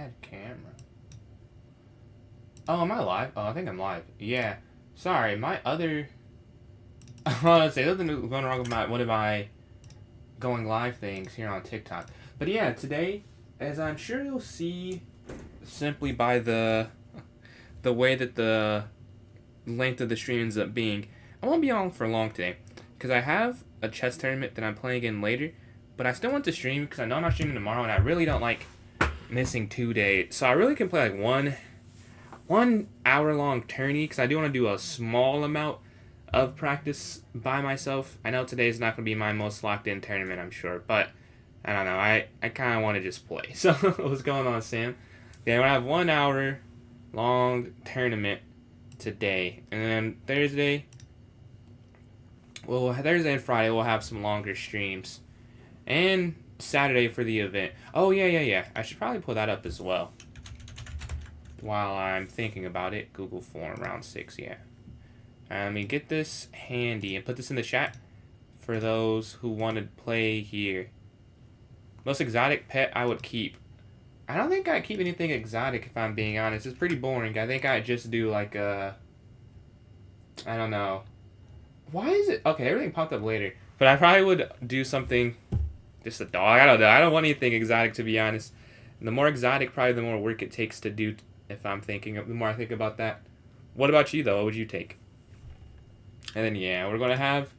Add camera. Oh, am I live? Oh, I think I'm live. Yeah. Sorry, my other... I want to say, nothing going wrong with one of my going live things here on TikTok. But yeah, today, as I'm sure you'll see simply by the way that the length of the stream ends up being, I won't be on for long today. Because I have a chess tournament that I'm playing in later. But I still want to stream because I know I'm not streaming tomorrow and I really don't like missing 2 days. So I really can play like one hour long tourney because I do want to do a small amount of practice by myself. I know today is not going to be my most locked in tournament, I'm sure, but I don't know. I kind of want to just play. So what's going on, Sam? Yeah, I'm going to have 1 hour long tournament today, and then Thursday and Friday we'll have some longer streams, and Saturday for the event. Oh yeah. I should probably pull that up as well. While I'm thinking about it, Google form round 6, yeah. Let me get this handy and put this in the chat for those who want to play here. Most exotic pet I would keep. I don't think I keep anything exotic if I'm being honest. It's pretty boring. I think I just do like a... I don't know. Why is it... Okay, everything popped up later. But I probably would do something... Just a dog. I don't know. I don't want anything exotic to be honest. And the more exotic, probably the more work it takes to do... If I'm thinking of... The more I think about that. What about you though? What would you take? And then yeah, we're going to have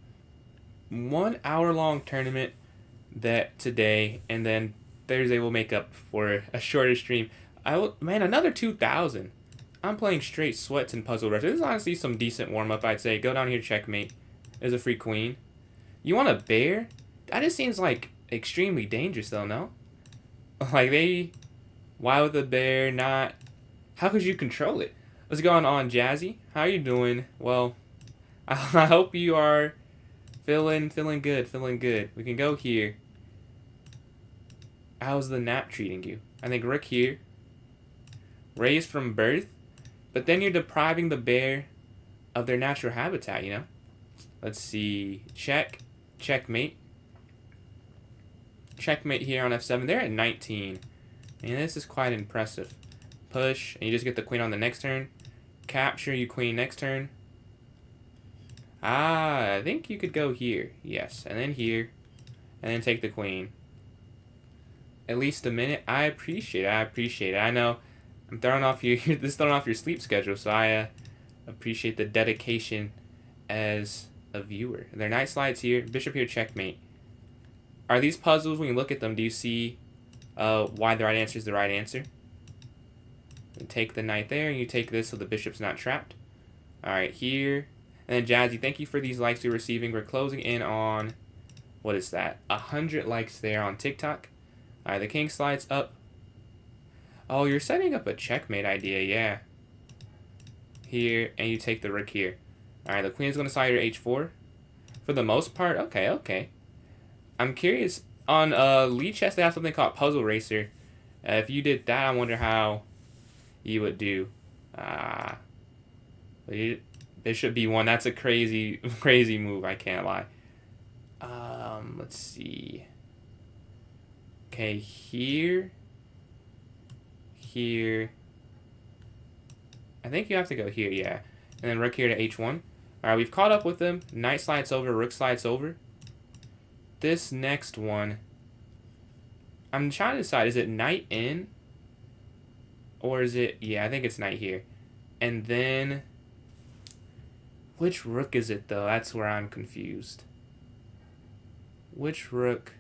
1 hour long tournament that today, and then Thursday we'll make up for a shorter stream. Man, another 2,000. I'm playing straight sweats and puzzle rush. This is honestly some decent warm up, I'd say. Go down here, checkmate. There's a free queen. You want a bear? That just seems like extremely dangerous though, no? Like why would the bear not? How could you control it? What's going on, Jazzy? How are you doing? Well, I hope you are feeling good. We can go here. How's the nap treating you? I think rook here. Raised from birth, but then you're depriving the bear of their natural habitat, you know? Let's see. Checkmate. Checkmate here on f7. They're at 19. And this is quite impressive. Push, and you just get the queen on the next turn. Capture, you queen next turn. I think you could go here. Yes, and then here. And then take the queen. At least a minute. I appreciate it. I know I'm throwing off your sleep schedule, so I appreciate the dedication as a viewer. Their knight slides here. Bishop here, checkmate. Are these puzzles, when you look at them, do you see why the right answer is the right answer? And take the knight there, and you take this so the bishop's not trapped. Alright, here. And then Jazzy, thank you for these likes you're receiving. We're closing in on, what is that? 100 likes there on TikTok. Alright, the king slides up. Oh, you're setting up a checkmate idea, yeah. Here, and you take the rook here. Alright, the queen is going to slide your h4. For the most part, okay. I'm curious, on Lead Chess they have something called Puzzle Racer. If you did that, I wonder how you would do. Bishop b1, that's a crazy move, I can't lie. Let's see. Okay, here. I think you have to go here, yeah. And then rook here to h1. Alright, we've caught up with them. Knight slides over, rook slides over. This next one, I'm trying to decide, is it knight in? Or is it, yeah, I think it's knight here. And then, which rook is it though? That's where I'm confused. Which rook?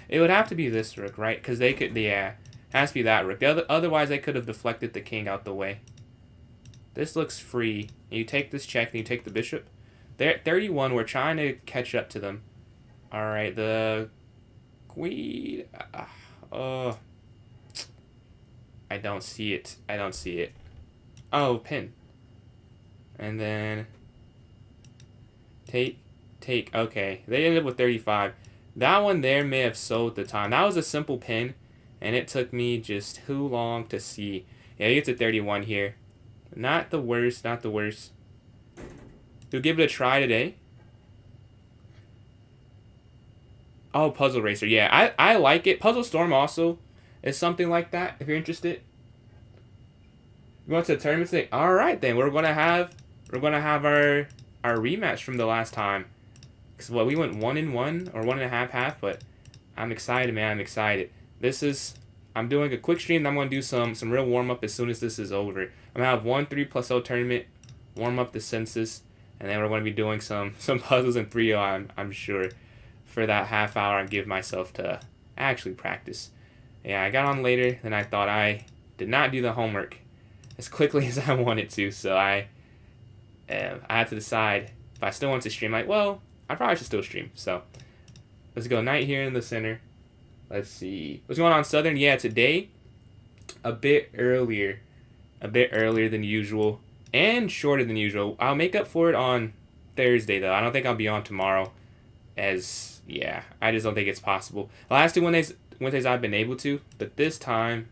It would have to be this rook, right? Because they could, yeah, it has to be that rook. Otherwise, they could have deflected the king out the way. This looks free. You take this check, and you take the bishop. They're at 31. We're trying to catch up to them. All right, the queen. I don't see it. Oh, pin. And then take. Okay, they ended up with 35. That one there may have sold the time. That was a simple pin, and it took me just too long to see. Yeah, he gets a 31 here. Not the worst. We'll give it a try today. Oh, Puzzle Racer. Yeah, I like it. Puzzle Storm also. is something like that. If you're interested, you want to the tournament today? All right, then we're gonna have our rematch from the last time. Cause we went 1-1 or 1.5, but I'm excited, man. I'm excited. I'm doing a quick stream. I'm gonna do some real warm up as soon as this is over. I'm gonna have 3+0 tournament, warm up the census, and then we're gonna be doing some puzzles in 3-0. I'm sure for that half hour I give myself to actually practice. Yeah, I got on later than I thought. I did not do the homework as quickly as I wanted to, so I had to decide if I still want to stream. Like, well, I probably should still stream. So let's go. Night here in the center. Let's see what's going on. Southern. Yeah, today a bit earlier than usual and shorter than usual. I'll make up for it on Thursday though. I don't think I'll be on tomorrow. Yeah, I just don't think it's possible. The last 2 Wednesdays I've been able to, but this time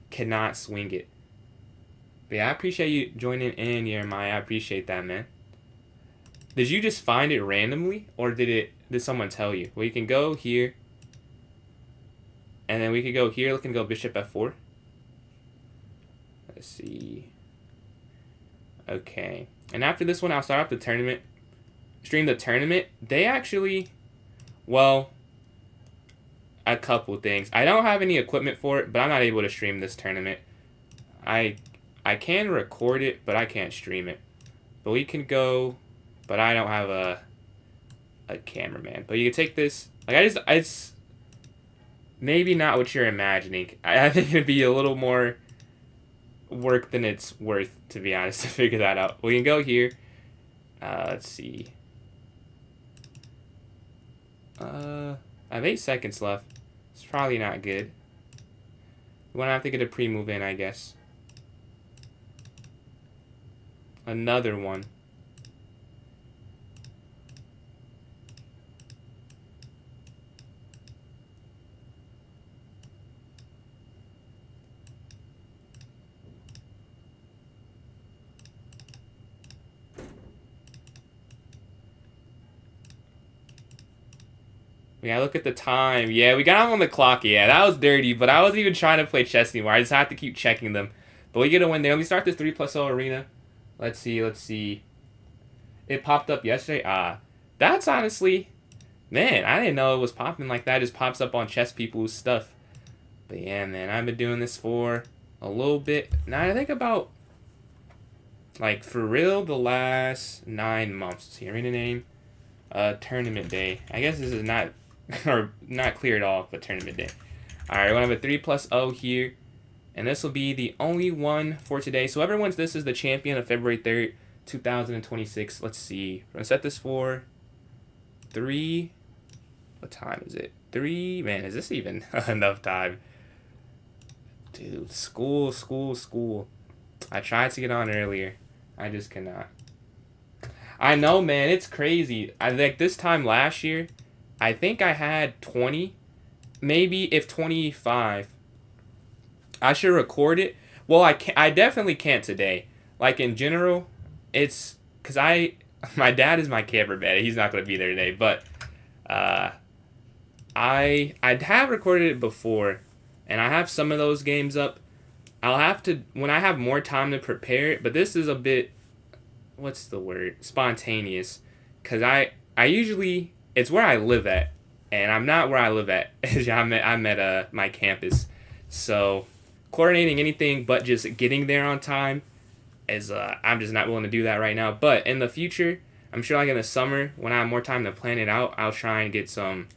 cannot swing it. But yeah, I appreciate you joining in, Jeremiah. I appreciate that, man. Did you just find it randomly, or did someone tell you? Well, you can go here, and then we could go here. Look and go bishop f4. Let's see. Okay, and after this one, I'll start up the tournament. Stream the tournament. They actually, well, a couple things. I don't have any equipment for it, but I'm not able to stream this tournament. I can record it, but I can't stream it. But we can go, but I don't have a cameraman. But you can take this. Like it's maybe not what you're imagining. I think it'd be a little more work than it's worth, to be honest, to figure that out. We can go here. Let's see. I have 8 seconds left. It's probably not good. We're gonna have to get a pre-move in, I guess. Another one. We gotta look at the time. Yeah, we got him on the clock. Yeah, that was dirty, but I wasn't even trying to play chess anymore. I just have to keep checking them. But we get a win there. Let me start the 3+0 arena. Let's see. It popped up yesterday. That's honestly, man, I didn't know it was popping like that. It just pops up on chess people's stuff. But yeah, man, I've been doing this for a little bit. Now I think about, like, for real, the last 9 months. See, arena name, tournament day. I guess this is not, or not clear at all, but tournament day. All right, we're gonna have a 3+0 here. And this will be the only one for today. So whoever wins this is the champion of February 3rd, 2026. Let's see. We're going to set this for 3. What time is it? 3. Man, is this even enough time? Dude, school. I tried to get on earlier. I just cannot. I know, man. It's crazy. Like this time last year, I think I had 20. Maybe if 25. I should record it. Well, I definitely can't today. Like in general, it's because my dad is my cameraman. He's not going to be there today, but I have recorded it before, and I have some of those games up. I'll have to when I have more time to prepare it. But this is a bit, what's the word? Spontaneous, because I usually it's where I live at, and I'm not where I live at. I'm at my campus, so. Coordinating anything but just getting there on time is I'm just not willing to do that right now. But in the future, I'm sure like in the summer when I have more time to plan it out, I'll try and get some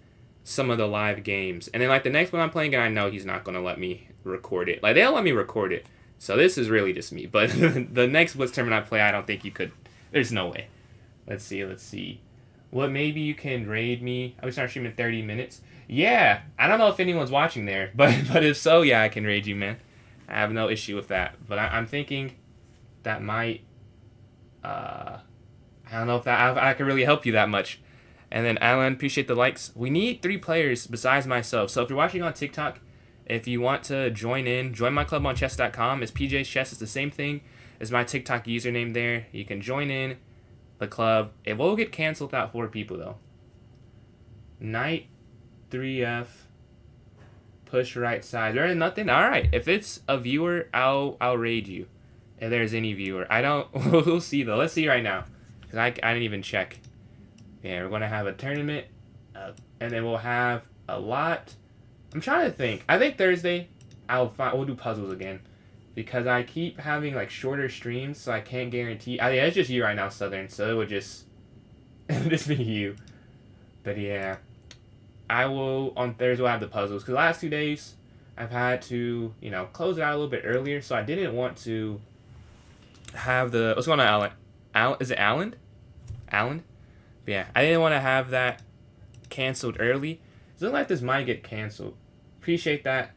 of the live games. And then like the next one I'm playing, and I know he's not gonna let me record it. Like they'll let me record it. So this is really just me. But the next Blitz tournament I play, I don't think you could. There's no way. Let's see. What, maybe you can raid me? I will start streaming 30 minutes. Yeah, I don't know if anyone's watching there, but if so, yeah, I can raid you, man. I have no issue with that. But I'm thinking that might, I don't know if I could really help you that much. And then Alan, appreciate the likes. We need 3 players besides myself. So if you're watching on TikTok, if you want to join my club on chess.com. It's PJ's Chess. It's the same thing as my TikTok username there. You can join in the club. It will get canceled without 4 people though. Knight 3F. Push right side. There is nothing? Alright. If it's a viewer, I'll raid you. If there's any viewer. I don't... We'll see, though. Let's see right now. Because I didn't even check. Yeah, we're going to have a tournament. And then we'll have a lot. I'm trying to think. I think Thursday, we'll do puzzles again. Because I keep having, like, shorter streams, so I can't guarantee... I mean, it's just you right now, Southern, so it would just... it would just be you. But, yeah. I will, on Thursday, we'll have the puzzles. Because the last 2 days, I've had to, you know, close it out a little bit earlier, so I didn't want to have the... What's going on, Alan? Is it Alan? Alan? But, yeah, I didn't want to have that canceled early. It looks like this might get canceled. Appreciate that.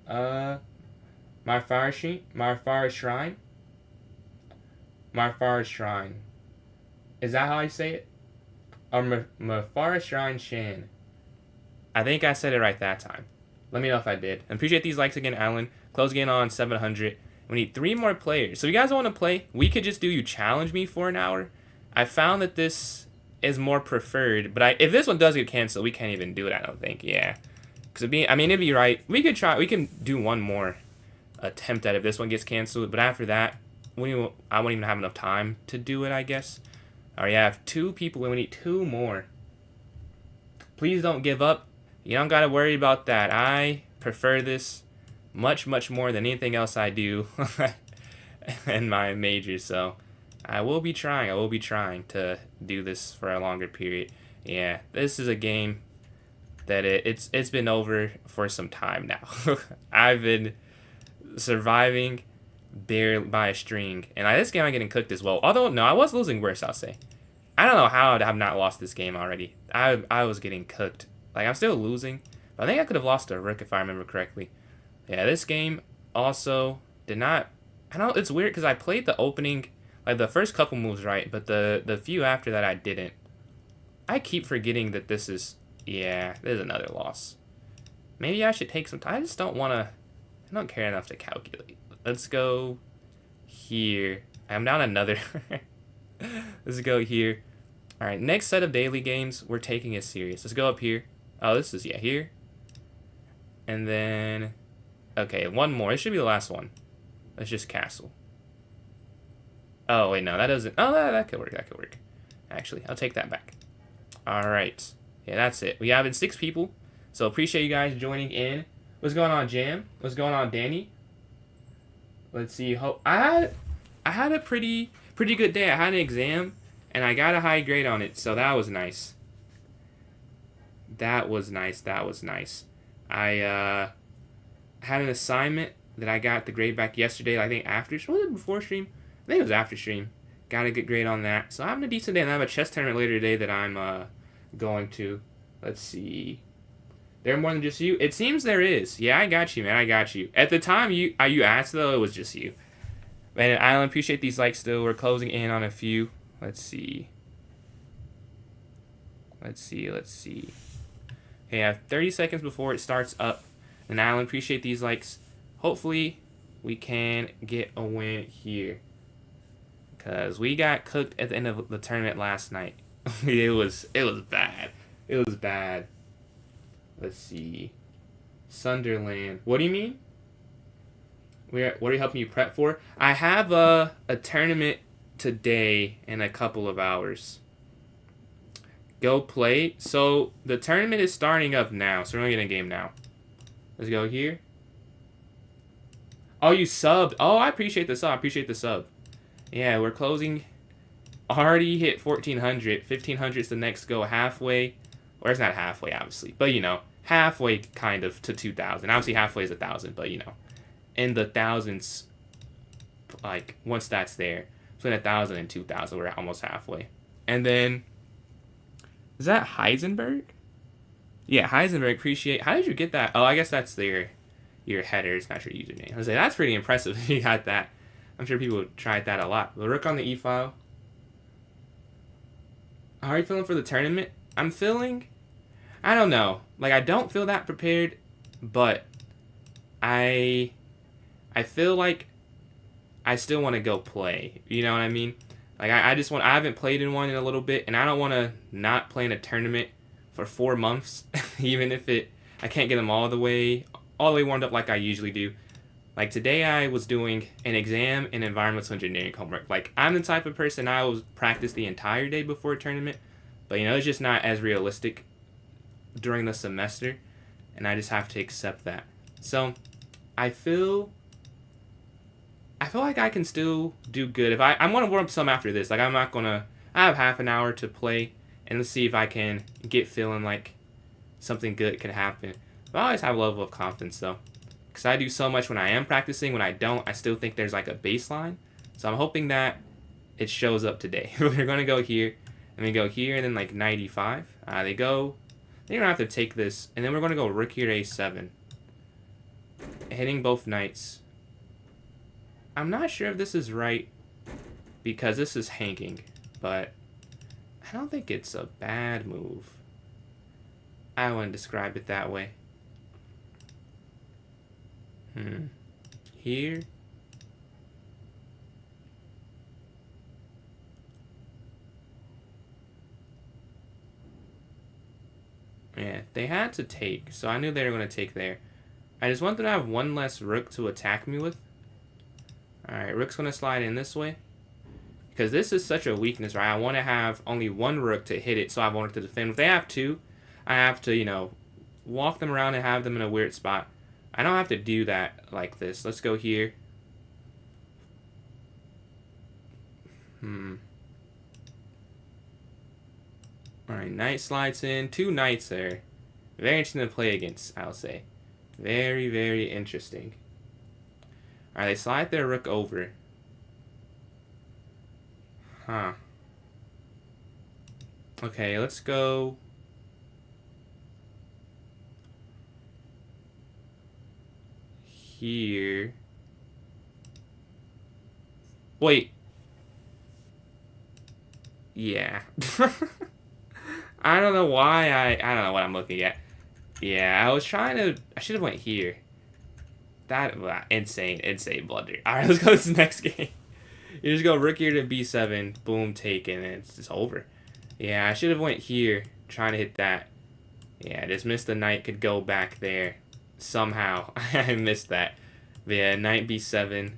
My Fire Shrine. Is that how I say it? Or Mafara Shrine Shan. I think I said it right that time. Let me know if I did. And appreciate these likes again, Alan. Close again on 700. We need 3 more players. So if you guys want to play, we could just do you challenge me for an hour. I found that this is more preferred. But if this one does get canceled, we can't even do it, I don't think. Yeah. Because it'd be right. We could try. We can do one more attempt at it if this one gets canceled, but after that I won't even have enough time to do it, I guess. Alright, I have 2 people and we need 2 more. Please don't give up. You don't gotta worry about that. I prefer this much more than anything else I do in my major, so I will be trying to do this for a longer period. Yeah, this is a game that it's been over for some time now. I've been surviving barely by a string, and this game I'm getting cooked as well. Although no, I was losing worse, I'll say. I don't know how I've not lost this game already. I was getting cooked. Like, I'm still losing, but I think I could have lost a rook if I remember correctly. Yeah, this game also did not. I know it's weird because I played the opening, like the first couple moves right, but the few after that I didn't. I keep forgetting that this is. Yeah, there's another loss. Maybe I should take some time. I just don't want to. I don't care enough to calculate. Let's go here. I'm down another. Let's go here. Alright, next set of daily games, we're taking it serious. Let's go up here. Oh, this is, yeah, here. And then, okay, one more. It should be the last one. Let's just castle. Oh, wait, no, that doesn't. Oh, that could work. That could work. Actually, I'll take that back. Alright. Yeah, that's it. We have 6 people. So appreciate you guys joining in. What's going on, Jam? What's going on, Danny? Let's see. I had a pretty good day. I had an exam, and I got a high grade on it, so that was nice. That was nice. I had an assignment that I got the grade back yesterday. I think after. Was it before stream? I think it was after stream. Got a good grade on that. So I'm having a decent day, and I have a chess tournament later today that I'm going to. Let's see. There more than just you? It seems there is. Yeah, I got you, man. I got you. At the time you asked, though, it was just you. Man, Alan, appreciate these likes still. We're closing in on a few. Let's see. Okay, I have 30 seconds before it starts up. And Alan, appreciate these likes. Hopefully, we can get a win here. Because we got cooked at the end of the tournament last night. It was bad. It was bad. Let's see. Sunderland. What do you mean? What are you helping you prep for? I have a tournament today in a couple of hours. Go play. So the tournament is starting up now. So we're going to get in a game now. Let's go here. Oh, you subbed. Oh, I appreciate the sub. Yeah, we're closing. Already hit 1,400. 1,500 is the next go halfway. Or it's not halfway, obviously. But, you know, halfway kind of to 2,000. Obviously, halfway is 1,000, but, you know. In the thousands, like, once that's there, between 1,000 and 2,000, we're almost halfway. And then, is that Heisenberg? Yeah, Heisenberg, appreciate. How did you get that? Oh, I guess that's your header. It's not your username. I was like, that's pretty impressive if you got that. I'm sure people would try that a lot. The rook on the e-file. How are you feeling for the tournament? I'm feeling, I don't know. Like, I don't feel that prepared, but I feel like I still want to go play. You know what I mean? Like, I haven't played in one in a little bit, and I don't want to not play in a tournament for 4 months, even if I can't get them all the way all the way warmed up like I usually do. Like today I was doing an exam and environmental engineering homework. Like I'm the type of person I will practice the entire day before a tournament, but you know, it's just not as realistic during the semester, and I just have to accept that. So I feel like I can still do good. If I want to warm up some after this. Like I'm not gonna. I have half an hour to play, and let's see if I can get feeling like something good could happen. But I always have a level of confidence though, because I do so much when I am practicing. When I don't, I still think there's like a baseline. So I'm hoping that it shows up today. We're gonna go here, and we go here, and then like 95. They go. They're gonna have to take this, and then we're gonna go rook here to a7, hitting both knights. I'm not sure if this is right because this is hanging, but I don't think it's a bad move. I wouldn't describe it that way. Here. Yeah, they had to take, so I knew they were going to take there. I just wanted to have one less rook to attack me with. Alright, rook's going to slide in this way. Because this is such a weakness, right? I want to have only one rook to hit it, so I want it to defend. If they have two, I have to, you know, walk them around and have them in a weird spot. I don't have to do that like this. Let's go here. Alright, knight slides in. Two knights there. Very interesting to play against, I'll say. Very, very interesting. Alright, they slide their rook over. Huh. Okay, let's go. Here. Wait. Yeah. I don't know why I don't know what I'm looking at. Yeah, I was trying to. I should have went here. That insane blunder. All right, let's go to this next game. You just go rook here to b7, boom, taken, and it's just over. Yeah, I should have went here, trying to hit that. Yeah, just missed the knight. Could go back there somehow. I missed that. But yeah, knight b7.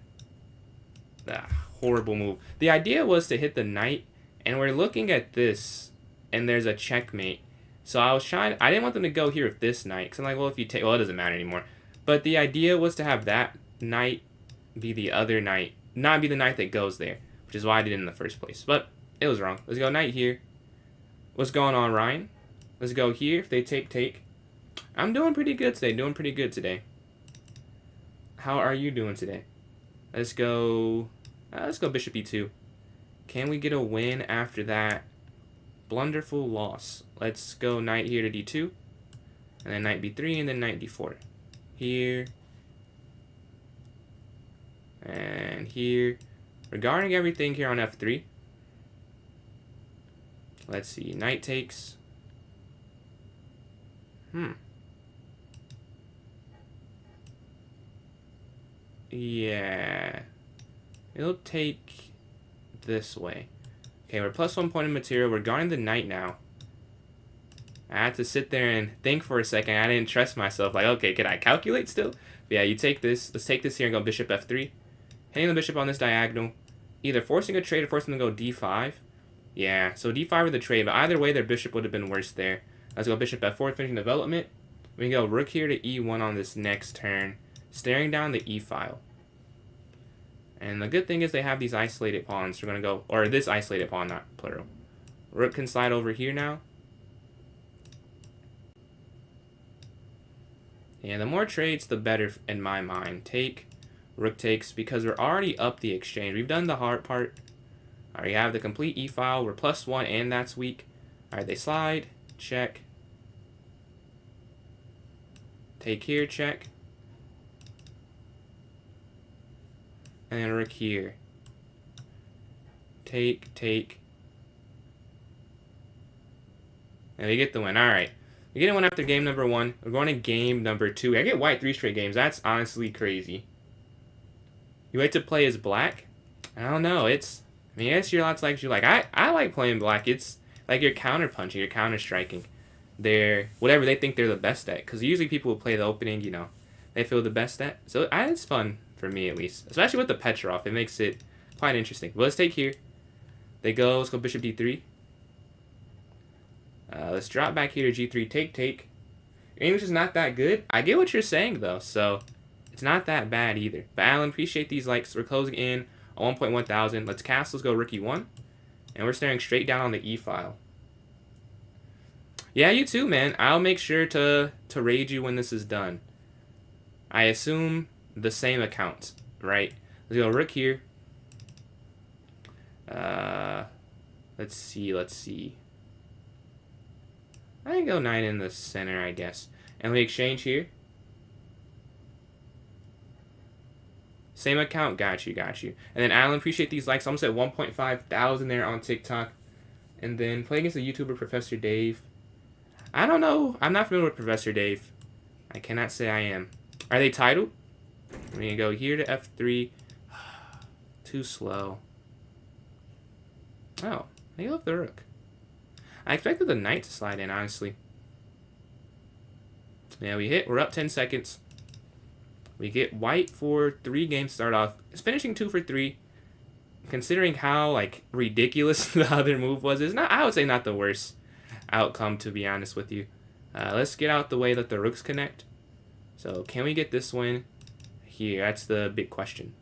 Horrible move. The idea was to hit the knight, and we're looking at this, and there's a checkmate. So I was trying. I didn't want them to go here with this knight, because I'm like, well, if you take, well, it doesn't matter anymore. But the idea was to have that knight be the other knight, not be the knight that goes there, which is why I did it in the first place. But it was wrong. Let's go knight here. What's going on, Ryan? Let's go here. If they take. I'm doing pretty good today. How are you doing today? Let's go bishop e2. Can we get a win after that blunderful loss? Let's go knight here to d2, and then knight b3, and then knight d4. Here and here. Regarding everything here on f3, let's see. Knight takes. Yeah, it'll take this way. Okay, we're plus 1 point in material. We're guarding the knight now. I had to sit there and think for a second. I didn't trust myself. Like, okay, can I calculate still? But yeah, you take this. Let's take this here and go bishop f3. Hitting the bishop on this diagonal. Either forcing a trade or forcing them to go d5. Yeah, so d5 with the trade. But either way, their bishop would have been worse there. Let's go bishop f4, finishing development. We can go rook here to e1 on this next turn, staring down the e-file. And the good thing is they have these isolated pawns. We're going to go, or this isolated pawn, not plural. Rook can slide over here now. Yeah, the more trades, the better in my mind. Take, rook takes, because we're already up the exchange. We've done the hard part. All right, we have the complete e-file. We're plus 1, and that's weak. All right, they slide. Check. Take here, check. And then rook here. Take. And we get the win. Alright. We get a win after game number 1. We're going to game number 2. I get white 3 straight games. That's honestly crazy. You like to play as black? I don't know. I mean, yes, you're lots like you like. I like playing black. It's like you're counter punching, you're counter striking. They're whatever they think they're the best at. Because usually people will play the opening, you know, they feel the best at. So it's fun for me at least, especially with the Petrov. It makes it quite interesting. But let's take here. Let's go bishop d3. Let's drop back here to g3, take. Your English is not that good. I get what you're saying though, so it's not that bad either. But Alan, appreciate these likes. We're closing in on 1.1 thousand. Let's cast. Let's go rook e1, and we're staring straight down on the e file. Yeah, you too, man. I'll make sure to raid you when this is done. I assume the same account, right? Let's go rook here. Let's see. I can go knight in the center, I guess. And we exchange here. Same account, got you. And then Alan, appreciate these likes. Almost at 1.5 thousand there on TikTok. And then play against the YouTuber Professor Dave. I don't know. I'm not familiar with Professor Dave. I cannot say I am. Are they titled? We're going to go here to f3. Too slow. Oh, they go up the rook. I expected the knight to slide in, honestly. Yeah, we hit. We're up 10 seconds. We get white for 3 games start off. It's finishing 2 for 3. Considering how, like, ridiculous the other move was, it's not, I would say, not the worst outcome, to be honest with you. Let's get out the way, let the rooks connect. So, can we get this win here? That's the big question.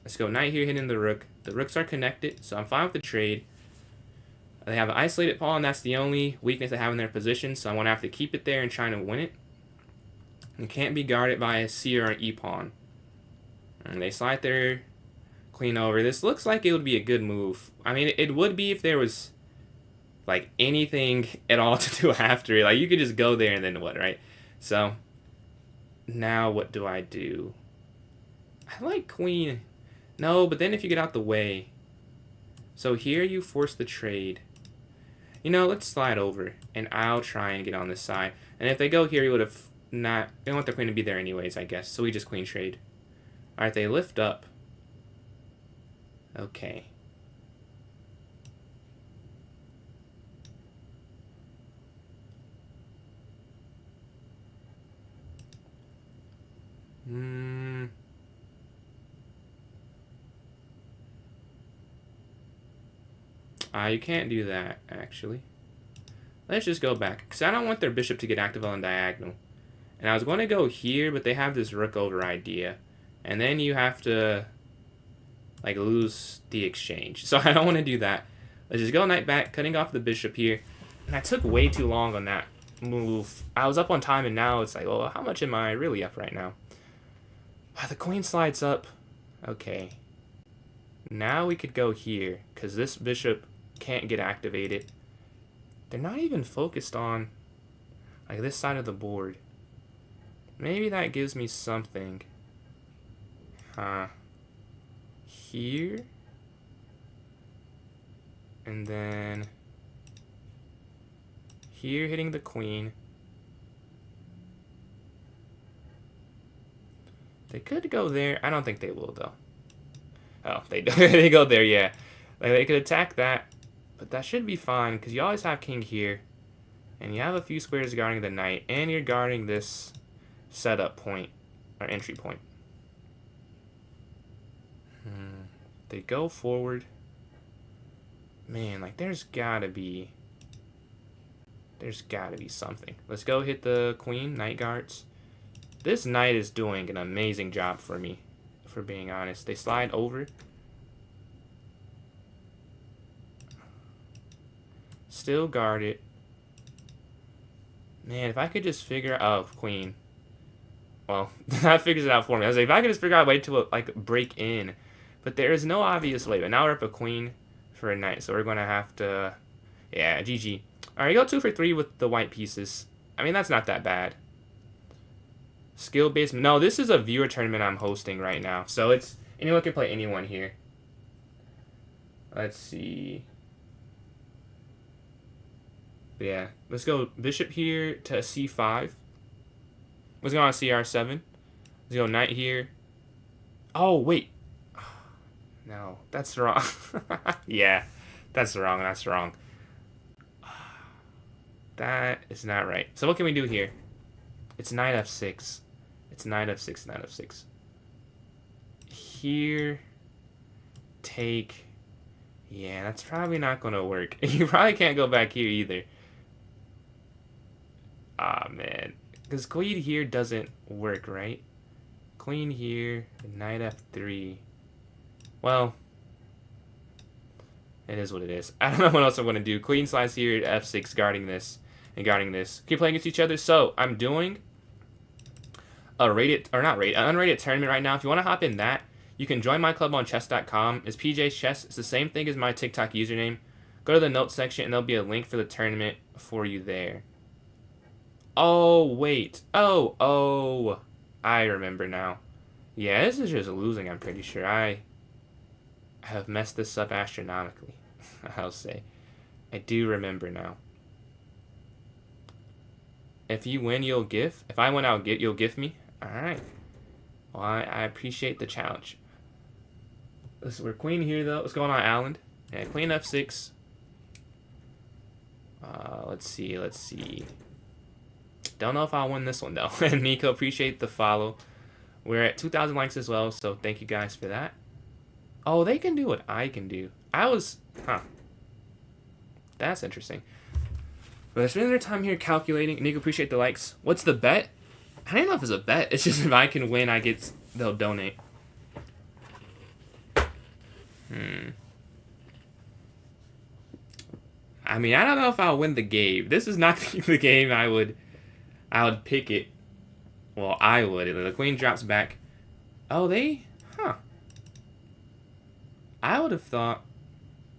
Let's go knight here, hitting the rook. The rooks are connected, so I'm fine with the trade. They have an isolated pawn, and that's the only weakness they have in their position, so I want to have to keep it there and try to win it. It can't be guarded by a C or an E pawn. And they slide their queen over. This looks like it would be a good move. I mean, it would be if there was, like, anything at all to do after it. Like, you could just go there and then what, right? So, now what do? I like queen. No, but then if you get out the way. So here you force the trade. You know, let's slide over, and I'll try and get on this side. And if they go here, you would have not... They don't want their queen to be there anyways, I guess. So we just queen trade. Alright, they lift up. Okay. You can't do that, actually. Let's just go back, because I don't want their bishop to get active on diagonal. And I was going to go here, but they have this rook over idea. And then you have to, like, lose the exchange. So I don't want to do that. Let's just go knight back, cutting off the bishop here. And I took way too long on that move. I was up on time, and now it's like, well, how much am I really up right now? The queen slides up. Okay. Now we could go here, because this bishop can't get activated. They're not even focused on, like, this side of the board. Maybe that gives me something. Here. And then here, hitting the queen. They could go there. I don't think they will, though. Oh, they they go there, yeah. Like, they could attack that, but that should be fine, because you always have king here, and you have a few squares guarding the knight, and you're guarding this setup point, or entry point. They go forward. Man, like, there's gotta be something. Let's go hit the queen, knight guards. This knight is doing an amazing job for me, for being honest. They slide over. Still guarded. Man, if I could just figure out... Oh, queen. Well, that figures it out for me. I was like, if I could just figure out a way to, like, break in. But there is no obvious way. But now we're up a queen for a knight. So we're going to have to... Yeah, GG. Alright, go 2 for 3 with the white pieces. I mean, that's not that bad. Skill-based... No, this is a viewer tournament I'm hosting right now. So it's... Anyone can play anyone here. Let's see... But yeah, let's go bishop here to c5. Let's go on cr7. Let's go knight here. Oh, wait. No, that's wrong. Yeah, that's wrong. That is not right. So what can we do here? It's knight f6. It's knight f6, knight f6. Here, take. Yeah, that's probably not going to work. You probably can't go back here either. Ah, man. Because queen here doesn't work, right? Queen here, knight f3. Well, it is what it is. I don't know what else I'm going to do. Queen slides here, f6, guarding this, and guarding this. Keep playing against each other. So, I'm doing a rated, or not rated, an unrated tournament right now. If you want to hop in that, you can join my club on chess.com. It's PJ's Chess. It's the same thing as my TikTok username. Go to the notes section, and there'll be a link for the tournament for you there. Oh, wait. Oh. I remember now. Yeah, this is just losing, I'm pretty sure. I have messed this up astronomically, I'll say. I do remember now. If you win, you'll give. If I win, you'll give me. Alright. Well, I appreciate the challenge. We're queen here, though. What's going on, Alan? Yeah, queen f6. Let's see. Don't know if I'll win this one, though. Nico, appreciate the follow. We're at 2,000 likes as well, so thank you guys for that. Oh, they can do what I can do. That's interesting. But I spend their time here calculating. Nico, appreciate the likes. What's the bet? I don't know if it's a bet. It's just if I can win, they'll donate. I mean, I don't know if I'll win the game. This is not the game I would pick it. Well, I would. The queen drops back. Oh, I would have thought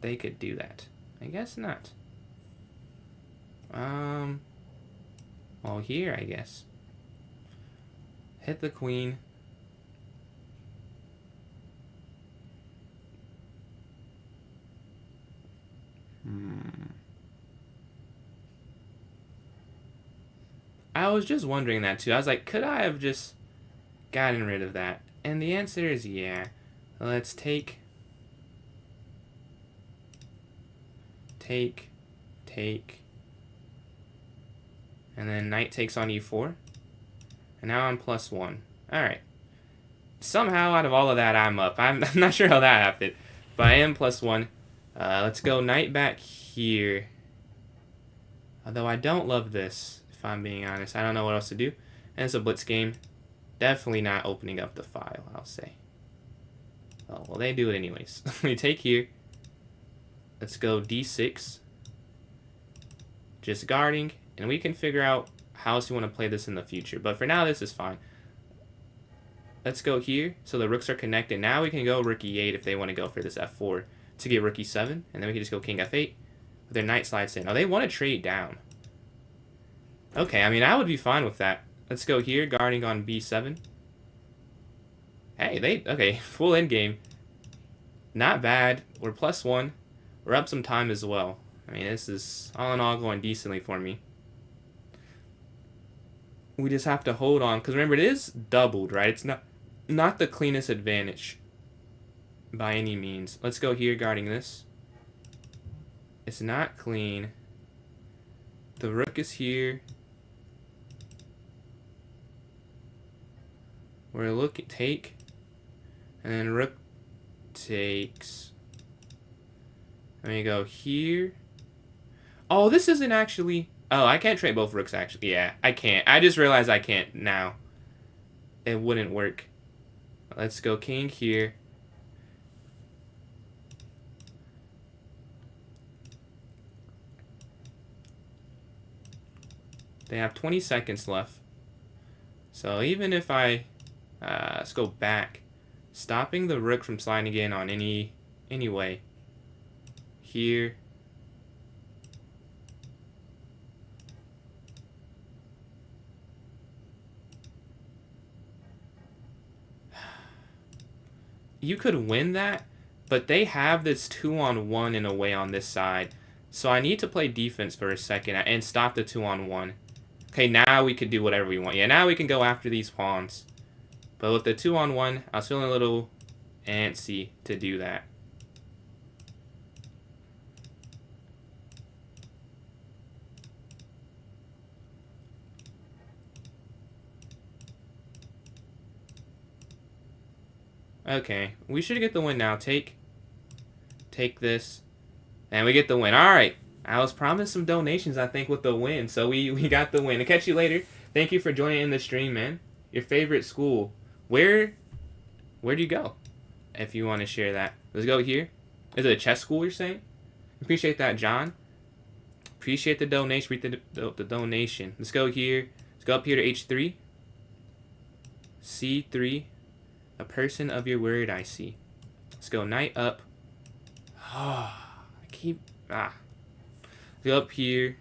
they could do that. I guess not. Well, here, I guess. Hit the queen. I was just wondering that too. I was like, could I have just gotten rid of that? And the answer is yeah. Let's take. And then knight takes on e4. And now I'm +1. Alright. Somehow out of all of that, I'm up. I'm not sure how that happened. But I am +1. Let's go knight back here. Although I don't love this, if I'm being honest. I don't know what else to do. And it's a blitz game. Definitely not opening up the file, I'll say. Oh, well, they do it anyways. We take here. Let's go d6. Just guarding. And we can figure out how else you want to play this in the future. But for now, this is fine. Let's go here. So the rooks are connected. Now we can go rook e8 if they want to go for this f4 to get rook e7. And then we can just go king f8. Their knight slides in. Oh, they want to trade down. Okay, I mean, I would be fine with that. Let's go here, guarding on b7. Hey, okay, full endgame. Not bad. We're +1. We're up some time as well. I mean, this is all in all going decently for me. We just have to hold on, because remember, it is doubled, right? It's not the cleanest advantage by any means. Let's go here, guarding this. It's not clean. The rook is here. We're looking, take, and then rook takes. Let me go here. Oh, this isn't actually. Oh, I can't trade both rooks, actually. Yeah, I can't. I just realized I can't now. It wouldn't work. Let's go king here. They have 20 seconds left. So even if let's go back. Stopping the rook from sliding in on any way. Here. You could win that, but they have this 2-on-1 in a way on this side. So I need to play defense for a second and stop the 2-on-1. Okay, now we could do whatever we want. Yeah, now we can go after these pawns. But with the 2-on-1, I was feeling a little antsy to do that. Okay, we should get the win now. Take this, and we get the win. All right. I was promised some donations, I think, with the win, so we got the win. I'll catch you later. Thank you for joining in the stream, man. Your favorite school. Where do you go? If you want to share that. Let's go here. Is it a chess school you're saying? Appreciate that, John. Appreciate the donation. Read the donation. Let's go here. Let's go up here to H3. C3. A person of your word I see. Let's go knight up. Let's go up here.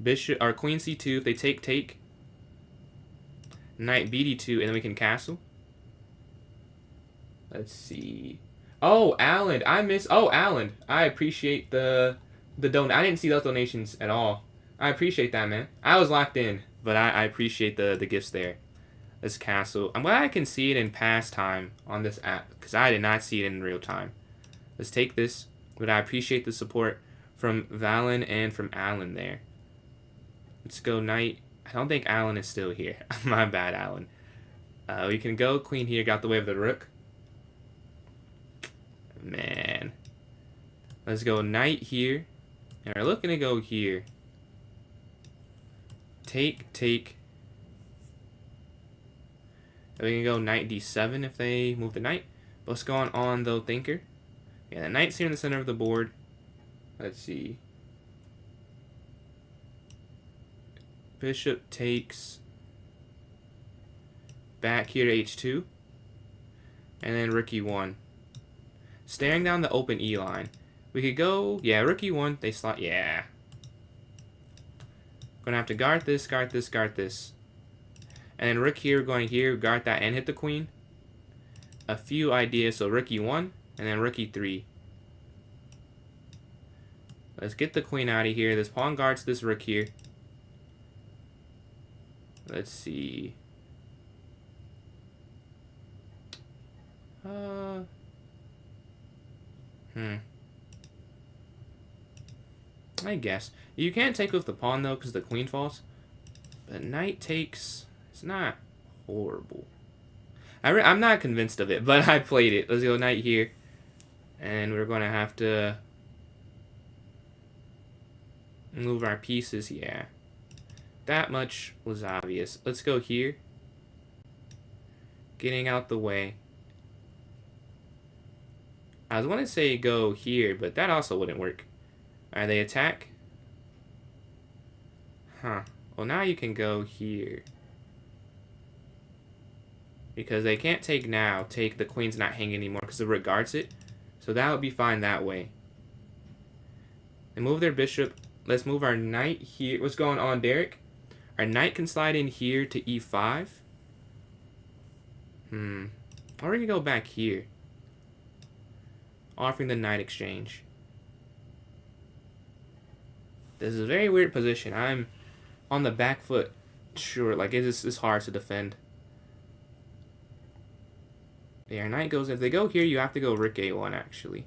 Bishop or queen C2. If they take. Knight BD2, and then we can castle. Let's see. Oh, Alan. Alan. I appreciate the donation. I didn't see those donations at all. I appreciate that, man. I was locked in, but I appreciate the gifts there. This castle. I'm glad I can see it in past time on this app, because I did not see it in real time. Let's take this, but I appreciate the support from Valen and from Alan there. Let's go knight. I don't think Alan is still here. My bad, Alan. We can go queen here. Got the way of the rook. Man. Let's go knight here. And we're looking to go here. Take. And we can go knight d7 if they move the knight. But let's go on though, thinker. Yeah, the knight's here in the center of the board. Let's see. Bishop takes. Back here to h2. And then rook e1. Staring down the open E line. We could go, yeah, rook e1, they slot, yeah. Gonna have to guard this. And then rook here, going here, guard that and hit the queen. A few ideas, so rook e1, and then rook e3. Let's get the queen out of here. This pawn guards this rook here. Let's see. I guess. You can't take with the pawn, though, because the queen falls. But knight takes... It's not horrible. I'm not convinced of it, but I played it. Let's go knight here. And we're going to have to... move our pieces, yeah. That much was obvious. Let's go here. Getting out the way. I was going to say go here, but that also wouldn't work. Alright, they attack. Huh. Well, now you can go here. Because they can't take now. The queen's not hanging anymore because the rook guards it. So that would be fine that way. They move their bishop. Let's move our knight here. What's going on, Derek? Our knight can slide in here to e5. Or we can go back here. Offering the knight exchange. This is a very weird position. I'm on the back foot. Sure, like it's hard to defend. Yeah, our knight goes. If they go here, you have to go rook a1, actually.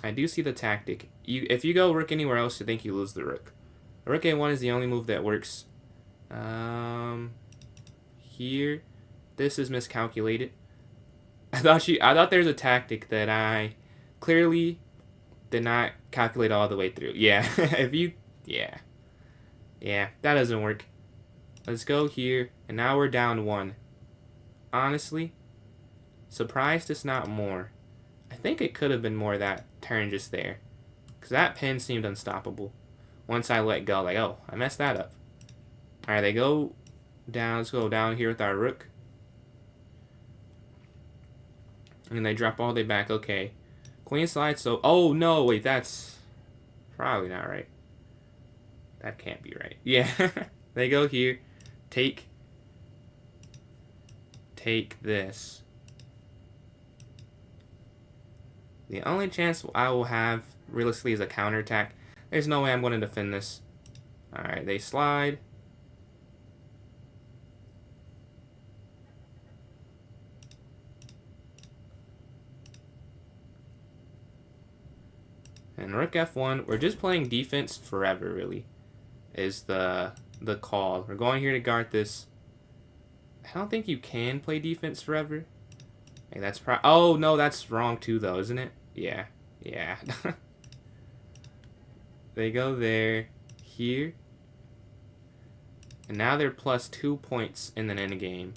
I do see the tactic. If you go rook anywhere else, I think you lose the rook. Rook a1 is the only move that works. Here, this is miscalculated. I thought there was a tactic that I clearly did not calculate all the way through. Yeah, yeah, that doesn't work. Let's go here, and now we're down 1. Honestly, surprised it's not more. I think it could have been more that turn just there, because that pin seemed unstoppable. Once I let go, like, oh, I messed that up. All right, they go down. Let's go down here with our rook. And they drop all the way back. Okay. Queen slides. So, oh, no. Wait, that's probably not right. That can't be right. Yeah. They go here. Take this. The only chance I will have, realistically, is a counterattack. There's no way I'm going to defend this. Alright, they slide. And rook f1, we're just playing defense forever, really, is the call. We're going here to guard this. I don't think you can play defense forever. Hey, that's oh, no, that's wrong too, though, isn't it? Yeah. Yeah. They go there, here. And now they're plus 2 points in the endgame.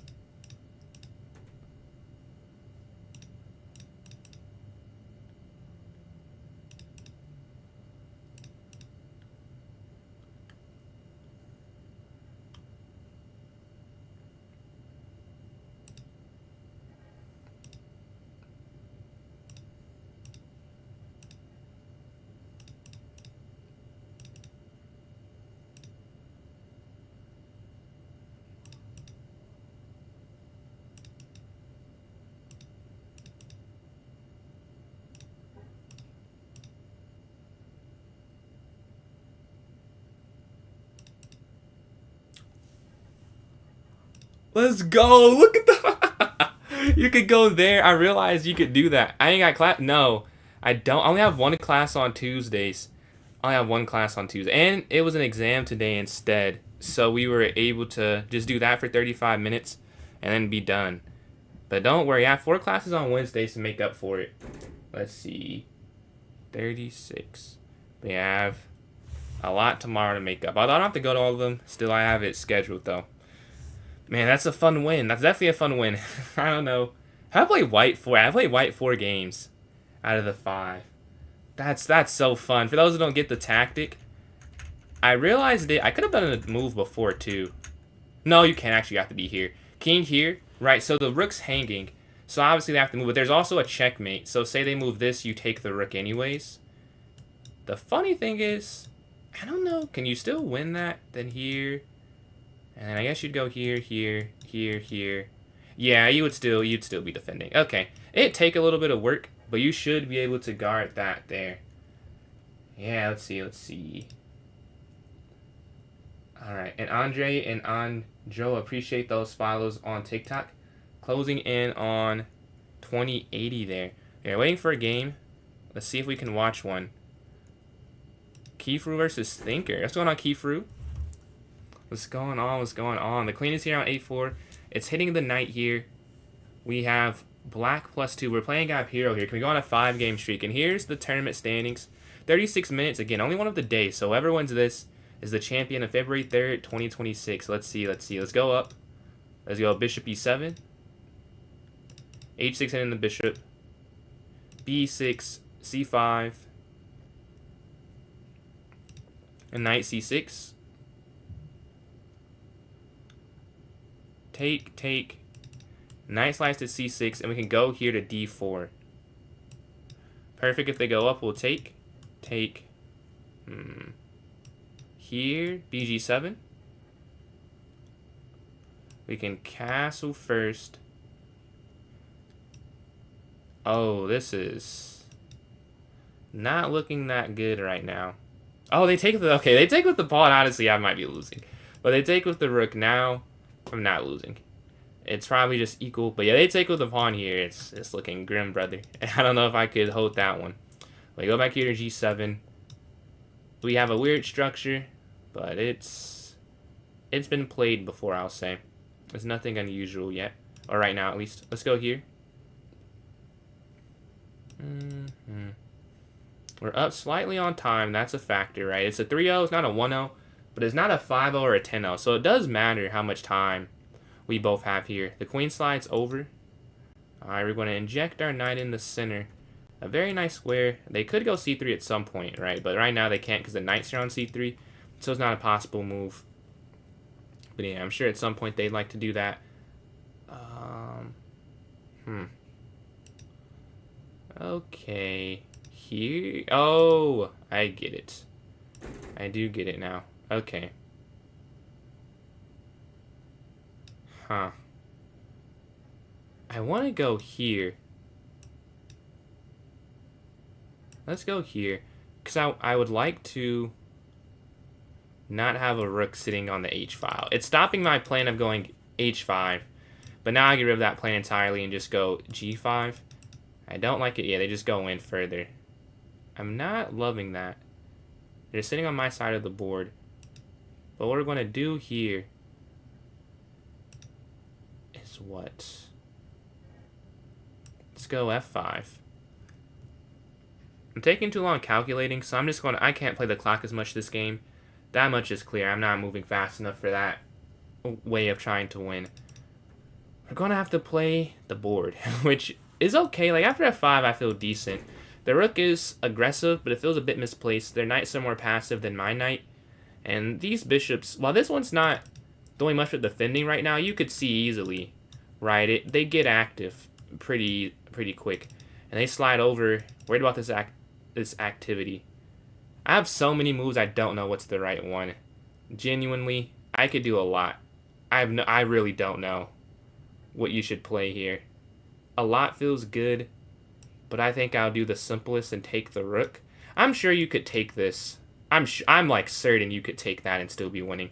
Let's go. Look at the... You could go there. I realized you could do that. I ain't got class. No, I don't. I only have one class on Tuesdays. I only have one class on Tuesday. And it was an exam today instead. So we were able to just do that for 35 minutes and then be done. But don't worry. I have 4 classes on Wednesdays to make up for it. Let's see. 36. We have a lot tomorrow to make up. I don't have to go to all of them. Still, I have it scheduled, though. Man, that's a fun win. That's definitely a fun win. I don't know. I played white 4. I played white 4 games out of the 5. That's so fun. For those who don't get the tactic, I realized it. I could have done a move before too. No, you can't actually. You have to be here. King here, right? So the rook's hanging. So obviously they have to move. But there's also a checkmate. So say they move this, you take the rook anyways. The funny thing is, I don't know. Can you still win that? Then here. And then I guess you'd go here, here, here, here. Yeah, you'd still be defending. Okay. It'd take a little bit of work, but you should be able to guard that there. Yeah, let's see. Alright, and Andre and Anjo, appreciate those follows on TikTok. Closing in on 2080 there. They're waiting for a game. Let's see if we can watch one. Keyfru versus Thinker. What's going on, Keyfru? What's going on? The queen is here on 8-4. It's hitting the knight here. We have black +2. We're playing Gap Hero here. Can we go on a 5-game streak? And here's the tournament standings. 36 minutes. Again, only one of the day. So whoever wins this is the champion of February 3rd, 2026. Let's see. Let's go up. Let's go bishop e7. h6 hitting the bishop. b6, c5. And knight c6. Take. Knight slides to c6, and we can go here to d4. Perfect. If they go up, we'll take. Here, bg7. We can castle first. Oh, this is not looking that good right now. Oh, they take they take with the pawn. Honestly, I might be losing. But they take with the rook now. I'm not losing. It's probably just equal. But yeah, they take with the pawn here. It's looking grim, brother. I don't know if I could hold that one. We go back here to g7. We have a weird structure, but it's been played before, I'll say. There's nothing unusual yet. Or right now, at least. Let's go here. We're up slightly on time. That's a factor, right? It's a 3-0. It's not a 1-0. But it's not a 5-0 or a 10-0. So it does matter how much time we both have here. The queen slides over. Alright, we're going to inject our knight in the center. A very nice square. They could go c3 at some point, right? But right now they can't because the knight's here on c3. So it's not a possible move. But yeah, I'm sure at some point they'd like to do that. Okay. Here. Oh, I get it. I do get it now. Okay. Huh. I want to go here. Let's go here. Because I would like to not have a rook sitting on the h-file. It's stopping my plan of going h5. But now I get rid of that plan entirely and just go g5. I don't like it. Yeah, they just go in further. I'm not loving that. They're sitting on my side of the board. But what we're going to do here is what? Let's go f5. I'm taking too long calculating, so I'm just going to... I can't play the clock as much this game. That much is clear. I'm not moving fast enough for that way of trying to win. We're going to have to play the board, which is okay. Like, after f5, I feel decent. The rook is aggressive, but it feels a bit misplaced. Their knights are more passive than my knight. And these bishops, while this one's not doing much with defending right now, you could see easily, right? They get active pretty quick. And they slide over. Worried about this activity. I have so many moves, I don't know what's the right one. Genuinely, I could do a lot. I really don't know what you should play here. A lot feels good, but I think I'll do the simplest and take the rook. I'm sure you could take this. I'm like certain you could take that and still be winning.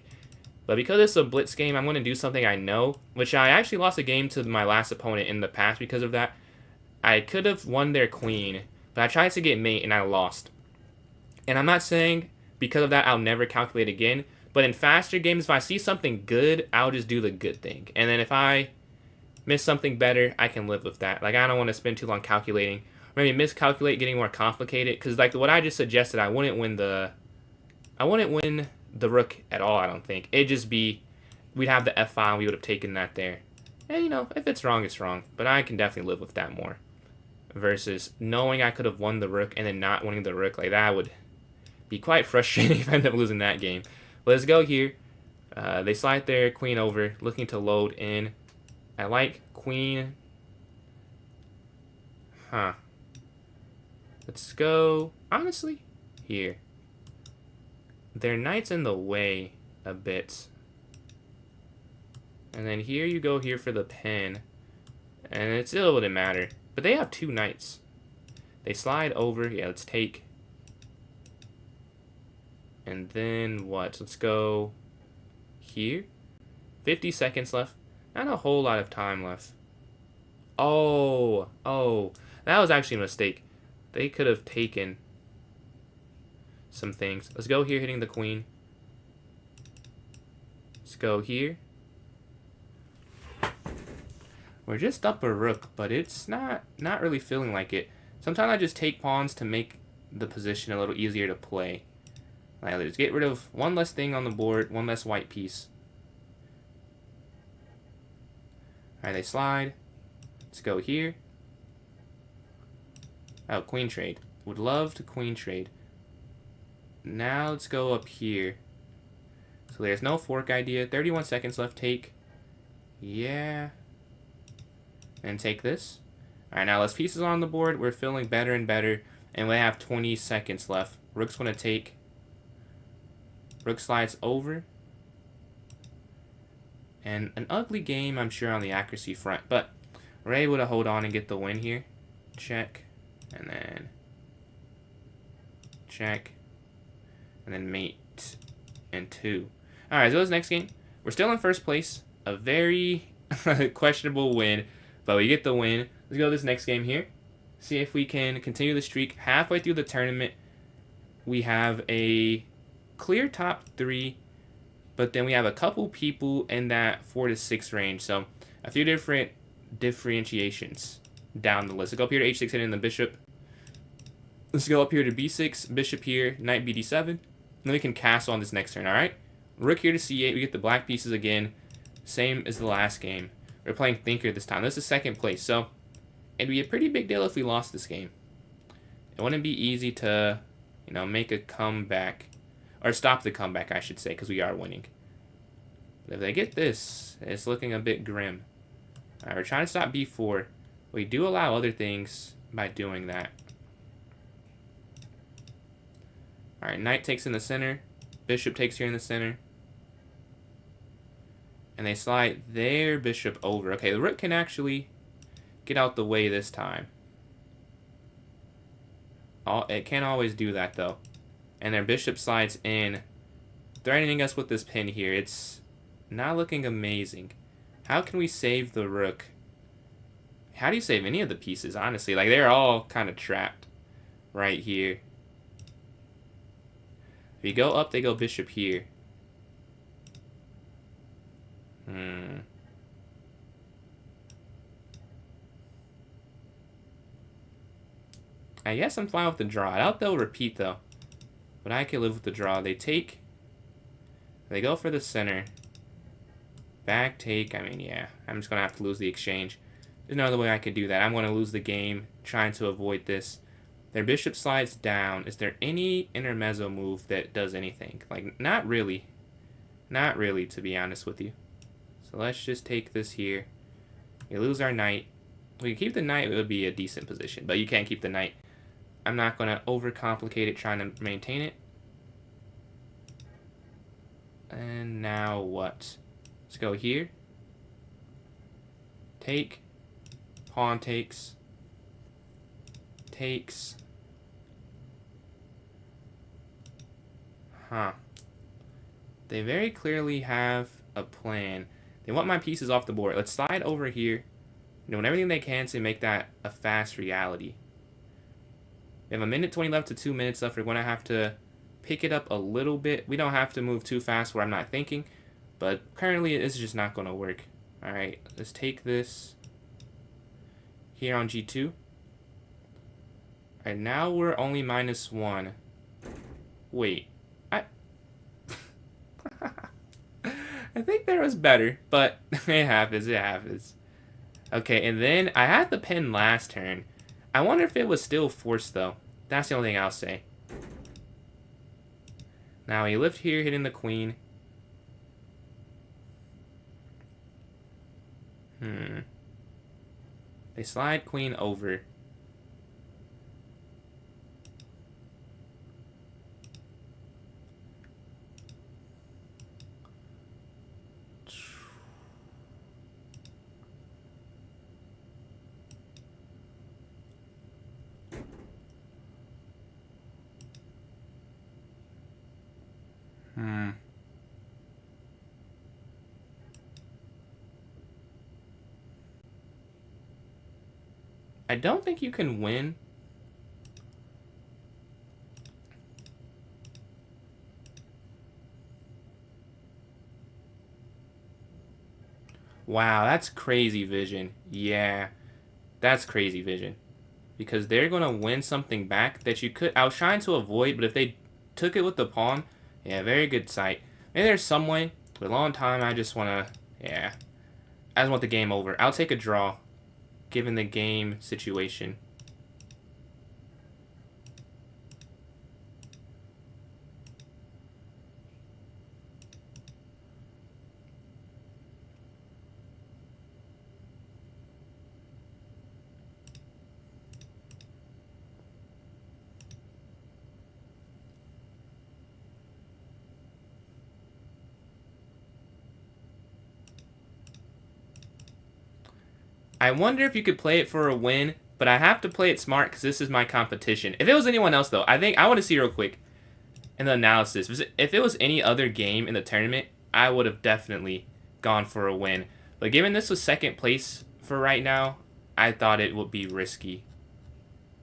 But because it's a blitz game, I'm going to do something I know, which I actually lost a game to my last opponent in the past because of that. I could have won their queen, but I tried to get mate and I lost. And I'm not saying because of that I'll never calculate again, but in faster games, if I see something good, I'll just do the good thing. And then if I miss something better, I can live with that. Like, I don't want to spend too long calculating. Maybe miscalculate, getting more complicated. Because, like, what I just suggested, I wouldn't win the rook at all, I don't think. It'd just be, we'd have the f5, we would have taken that there. And, you know, if it's wrong, it's wrong. But I can definitely live with that more. Versus knowing I could have won the rook and then not winning the rook. Like, that would be quite frustrating if I end up losing that game. But let's go here. They slide their queen over, looking to load in. I like queen. Huh. Let's go, honestly, here. Their knight's in the way a bit. And then here you go here for the pin. And it still wouldn't matter. But they have two knights. They slide over. Yeah, let's take. And then what? Let's go here. 50 seconds left. Not a whole lot of time left. Oh. That was actually a mistake. They could have taken some things. Let's go here, hitting the queen. Let's go here. We're just up a rook, but it's not really feeling like it. Sometimes I just take pawns to make the position a little easier to play. Like, let's get rid of one less thing on the board, one less white piece. Alright, they slide. Let's go here. Oh, queen trade. Would love to queen trade. Now let's go up here. So there's no fork idea. 31 seconds left. Take. Yeah. And take this. Alright, now less pieces on the board. We're feeling better and better. And we have 20 seconds left. Rook's going to take. Rook slides over. And an ugly game, I'm sure, on the accuracy front. But we're able to hold on and get the win here. Check. And then check. And then mate. And 2. Alright, so this next game. We're still in first place. A very questionable win. But we get the win. Let's go to this next game here. See if we can continue the streak. Halfway through the tournament, we have a clear top 3. But then we have a couple people in that 4 to 6 range. So a few different differentiations down the list. Let's go up here to h6, hitting the bishop. Let's go up here to b6, bishop here, knight bd7. And then we can castle on this next turn, alright? Rook here to c8. We get the black pieces again. Same as the last game. We're playing thinker this time. This is second place. So it'd be a pretty big deal if we lost this game. It wouldn't be easy to, you know, make a comeback. Or stop the comeback, I should say, because we are winning. But if they get this, it's looking a bit grim. Alright, we're trying to stop b4. We do allow other things by doing that. Alright, knight takes in the center. Bishop takes here in the center. And they slide their bishop over. Okay, the rook can actually get out the way this time. It can't always do that, though. And their bishop slides in, threatening us with this pin here. It's not looking amazing. How can we save the rook? How do you save any of the pieces, honestly? Like, they're all kind of trapped right here. If you go up, they go bishop here. I guess I'm fine with the draw. I doubt they'll repeat, though. But I can live with the draw. They go for the center. Back take. I mean, yeah. I'm just going to have to lose the exchange. There's no other way I could do that. I'm going to lose the game trying to avoid this. Their bishop slides down. Is there any intermezzo move that does anything? Like, not really. Not really, to be honest with you. So let's just take this here. We lose our knight. We can keep the knight. It would be a decent position, but you can't keep the knight. I'm not going to overcomplicate it trying to maintain it. And now what? Let's go here. Take. Pawn takes. Takes. Huh. They very clearly have a plan. They want my pieces off the board. Let's slide over here. Doing everything they can to make that a fast reality. We have 1:20 left to 2 minutes left. We're going to have to pick it up a little bit. We don't have to move too fast where I'm not thinking. But currently, it's just not going to work. Alright, let's take this here on G2. Alright, now we're only -1. Wait. I think there was better, but it happens, it happens. Okay, and then I had the pin last turn. I wonder if it was still forced, though. That's the only thing I'll say. Now, he lived here, hitting the queen. They slide queen over. I don't think you can win. Wow, that's crazy vision. Yeah, that's crazy vision. Because they're going to win something back that you could... I was trying to avoid, but if they took it with the pawn... Yeah, very good sight. Maybe there's some way. For a long time, I just want to... Yeah. I just want the game over. I'll take a draw, given the game situation. I wonder if you could play it for a win, but I have to play it smart because this is my competition. If it was anyone else, though, I want to see real quick in the analysis. If it was any other game in the tournament, I would have definitely gone for a win. But given this was second place for right now, I thought it would be risky.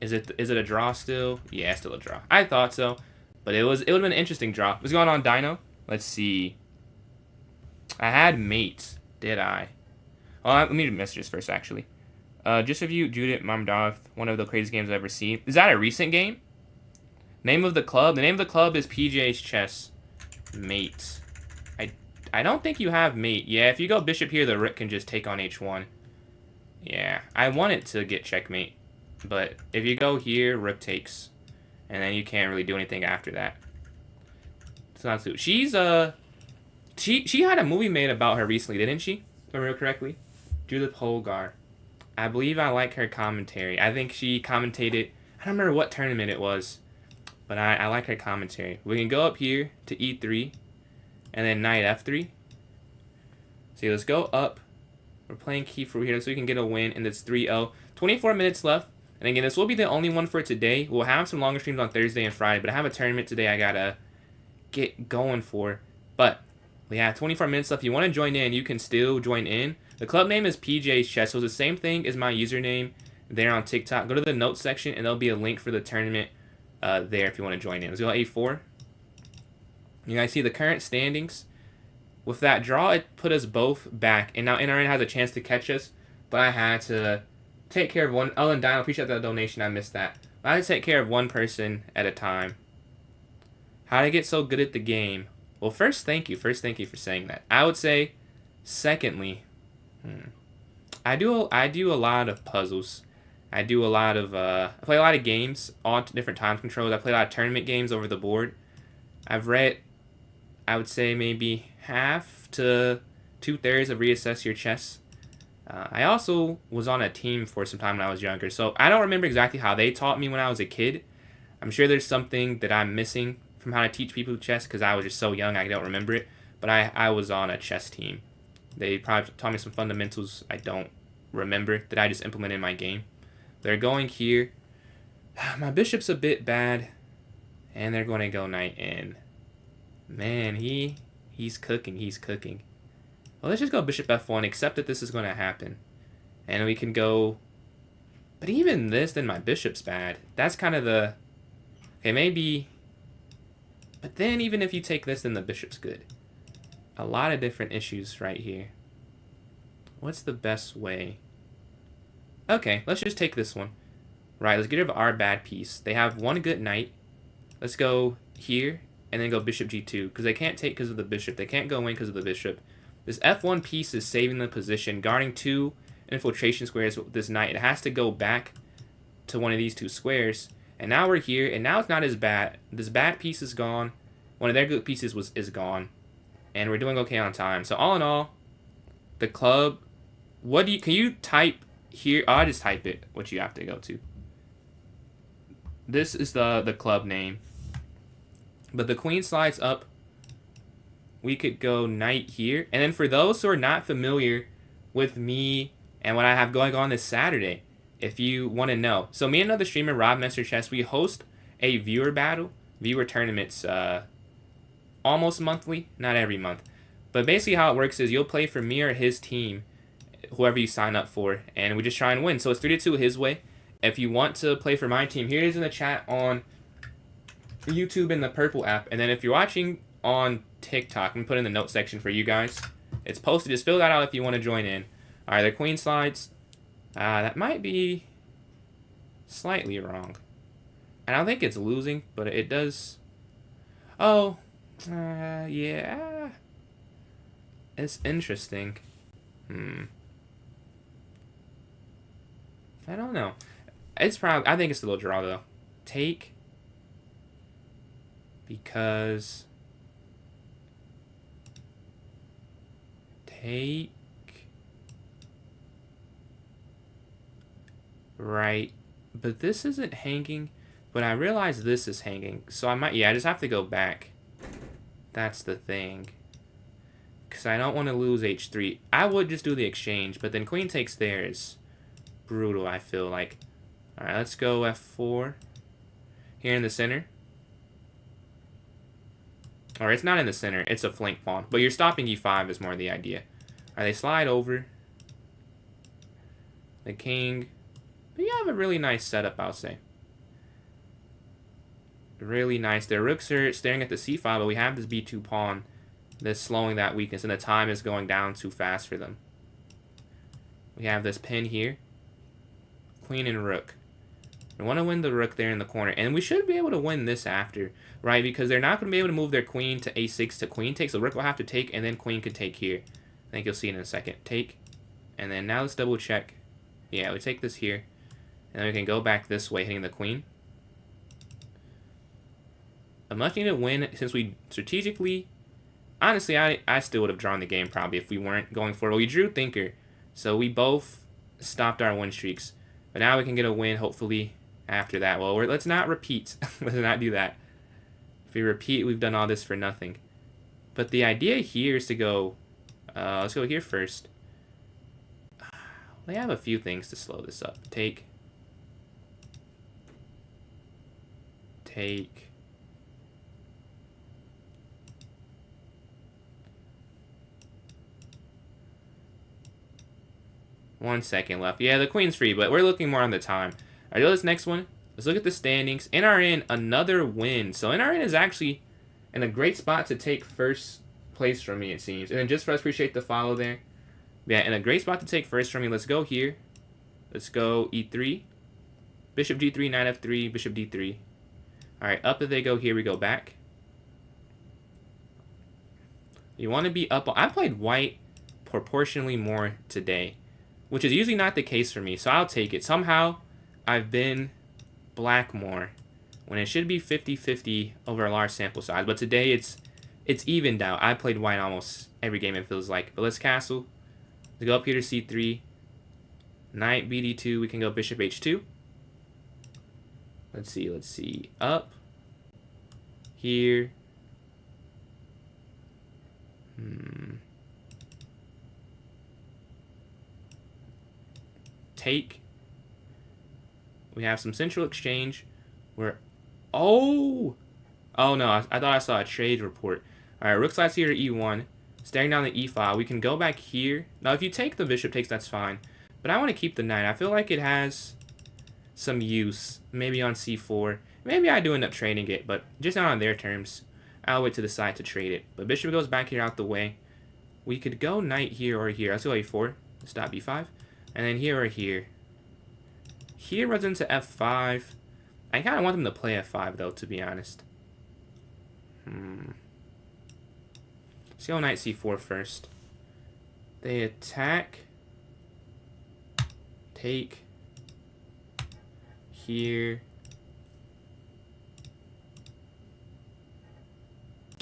Is it a draw still? Yeah, still a draw. I thought so, but it would have been an interesting draw. What's going on, Dino? Let's see. I had mates, did I? Oh, let me message this first, actually. Just review Judith Mamdov, one of the craziest games I've ever seen. Is that a recent game? Name of the club? The name of the club is PJ's Chess. Mate. I don't think you have mate. Yeah, if you go bishop here, the rook can just take on h1. Yeah, I want it to get checkmate. But if you go here, rook takes. And then you can't really do anything after that. It's not so. She's, She had a movie made about her recently, didn't she? If I remember correctly. Judith Holgar. I believe I like her commentary. I think she commentated... I don't remember what tournament it was. But I like her commentary. We can go up here to e3. And then knight f3. See, let's go up. We're playing Keyfruit here so we can get a win. And it's 3-0. 24 minutes left. And again, this will be the only one for today. We'll have some longer streams on Thursday and Friday. But I have a tournament today I gotta get going for. But we have 24 minutes left. If you want to join in, you can still join in. The club name is PJ's Chess, so it's the same thing as my username there on TikTok. Go to the notes section, and there'll be a link for the tournament there if you want to join in. Let's go A4. You guys see the current standings. With that draw, it put us both back, and now NRN has a chance to catch us, but I had to take care of one. Ellen Dino, appreciate that donation. I missed that. I take care of one person at a time. How to get so good at the game? Well, first, thank you. First, thank you for saying that. I would say, secondly, I do a lot of puzzles. I do a lot of I play a lot of games, all different time controls. I play a lot of tournament games over the board. I've read, I would say maybe half to 2/3 of Reassess Your Chess. I also was on a team for some time when I was younger, so I don't remember exactly how they taught me when I was a kid. I'm sure there's something that I'm missing from how to teach people chess because I was just so young I don't remember it. But I was on a chess team. They probably taught me some fundamentals I don't remember that I just implemented in my game. They're going here. My bishop's a bit bad, and they're going to go knight in. Man, he's cooking. He's cooking. Well, let's just go bishop f1, accept that this is going to happen. And we can go... But even this, then my bishop's bad. That's kind of the... Okay, maybe... But then even if you take this, then the bishop's good. A lot of different issues right here. What's the best way? Okay, let's just take this one. Right, let's get rid of our bad piece. They have one good knight. Let's go here, and then go bishop g2, because they can't take because of the bishop. They can't go in because of the bishop. This f1 piece is saving the position, guarding two infiltration squares with this knight. It has to go back to one of these two squares. And now we're here, and now it's not as bad. This bad piece is gone. One of their good pieces is gone. And we're doing okay on time. So all in all, the club, can you type here? Oh, I'll just type it, what you have to go to. This is the club name. But the queen slides up. We could go knight here. And then for those who are not familiar with me and what I have going on this Saturday, if you want to know. So me and another streamer, Rob Messer Chess, we host a viewer tournaments almost monthly, not every month. But basically how it works is you'll play for me or his team, whoever you sign up for, and we just try and win. So it's 3-2 his way. If you want to play for my team, here it is in the chat on YouTube in the Purple app. And then if you're watching on TikTok, I'm going to put in the note section for you guys. It's posted. Just fill that out if you want to join in. All right, the queen slides. That might be slightly wrong. I don't think it's losing, but it does. Oh, yeah. It's interesting. I don't know. It's probably. I think it's a little draw though. Take. Because. Take. Right, but this isn't hanging, but I realize this is hanging, so I just have to go back. That's the thing. Because I don't want to lose h3. I would just do the exchange, but then queen takes there is brutal, I feel like. Alright, let's go f4. Here in the center. Or it's not in the center, it's a flank pawn. But you're stopping e5 is more the idea. Alright, they slide over. The king... You have a really nice setup, I'll say. Really nice. Their rooks are staring at the c5, but we have this b2 pawn that's slowing that weakness, and the time is going down too fast for them. We have this pin here. Queen and rook. We want to win the rook there in the corner, and we should be able to win this after, right? Because they're not going to be able to move their queen to a6 to queen takes. So rook will have to take, and then queen could take here. I think you'll see it in a second. Take, and then now let's double check. Yeah, we take this here. And then we can go back this way, hitting the queen. A much needed win, since we strategically... Honestly, I still would have drawn the game probably if we weren't going for it. Well, we drew Thinker, so we both stopped our win streaks. But now we can get a win, hopefully, after that. Well, let's not repeat. Let's not do that. If we repeat, we've done all this for nothing. But the idea here is to go... let's go here first. They have a few things to slow this up. Take... One second left. Yeah, the queen's free, but we're looking more on the time. All right, this next one. Let's look at the standings. NRN, another win. So NRN is actually in a great spot to take first place from me, it seems. And then just for us, appreciate the follow there. Yeah, in a great spot to take first from me. Let's go here. Let's go e3. Bishop g3, knight f3, bishop d3. Alright, up if they go here, we go back. You want to be up. I played white proportionally more today, which is usually not the case for me, so I'll take it. Somehow, I've been black more, when it should be 50-50 over a large sample size. But today, it's evened out. I played white almost every game, it feels like. But let's castle. Let's go up here to c3. Knight bd2. We can go bishop h2. Let's see. Up. Here. Take. We have some central exchange. Oh no, I thought I saw a trade report. Alright, rook slides here to e1. Staring down the e file. We can go back here. Now, if you take the bishop takes, that's fine. But I want to keep the knight. I feel like it has some use. Maybe on c4. Maybe I do end up trading it, but just not on their terms. I'll wait to decide to trade it. But bishop goes back here out the way. We could go knight here or here. Let's go a4. Stop b5. And then here or here. Here runs into f5. I kind of want them to play f5, though, to be honest. Let's go knight c4 first. They attack. Take. Here.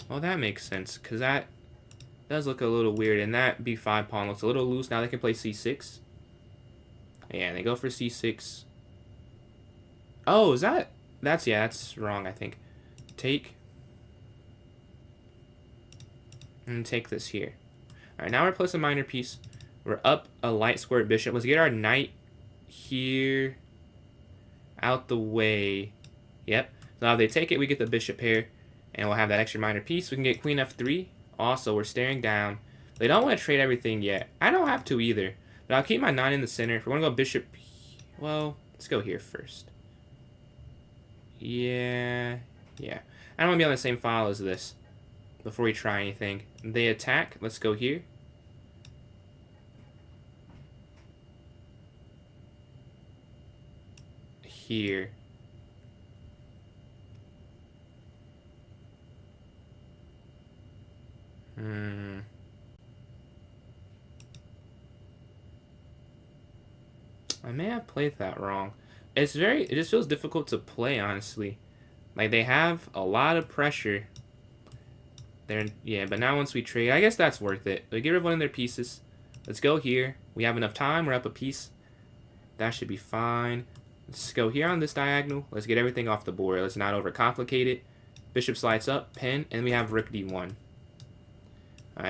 Well, that makes sense, because that does look a little weird, and that b5 pawn looks a little loose. Now they can play c6. Yeah, they go for c6. Oh, is that... That's wrong, I think. Take. And take this here. Alright, now we're plus a minor piece. We're up a light squared bishop. Let's get our knight here out the way. Yep. Now if they take it, we get the bishop pair. And we'll have that extra minor piece. We can get queen f3. Also, we're staring down. They don't want to trade everything yet. I don't have to either. But I'll keep my knight in the center. If we want to go bishop... Well, let's go here first. Yeah. I don't want to be on the same file as this before we try anything. They attack. Let's go here. Here. I may have played that wrong. It just feels difficult to play, honestly. Like, they have a lot of pressure. Yeah, but now once we trade, I guess that's worth it. They get rid of one of their pieces. Let's go here. We have enough time. We're up a piece. That should be fine. Let's go here on this diagonal. Let's get everything off the board. Let's not overcomplicate it. Bishop slides up, pin, and we have rook d1.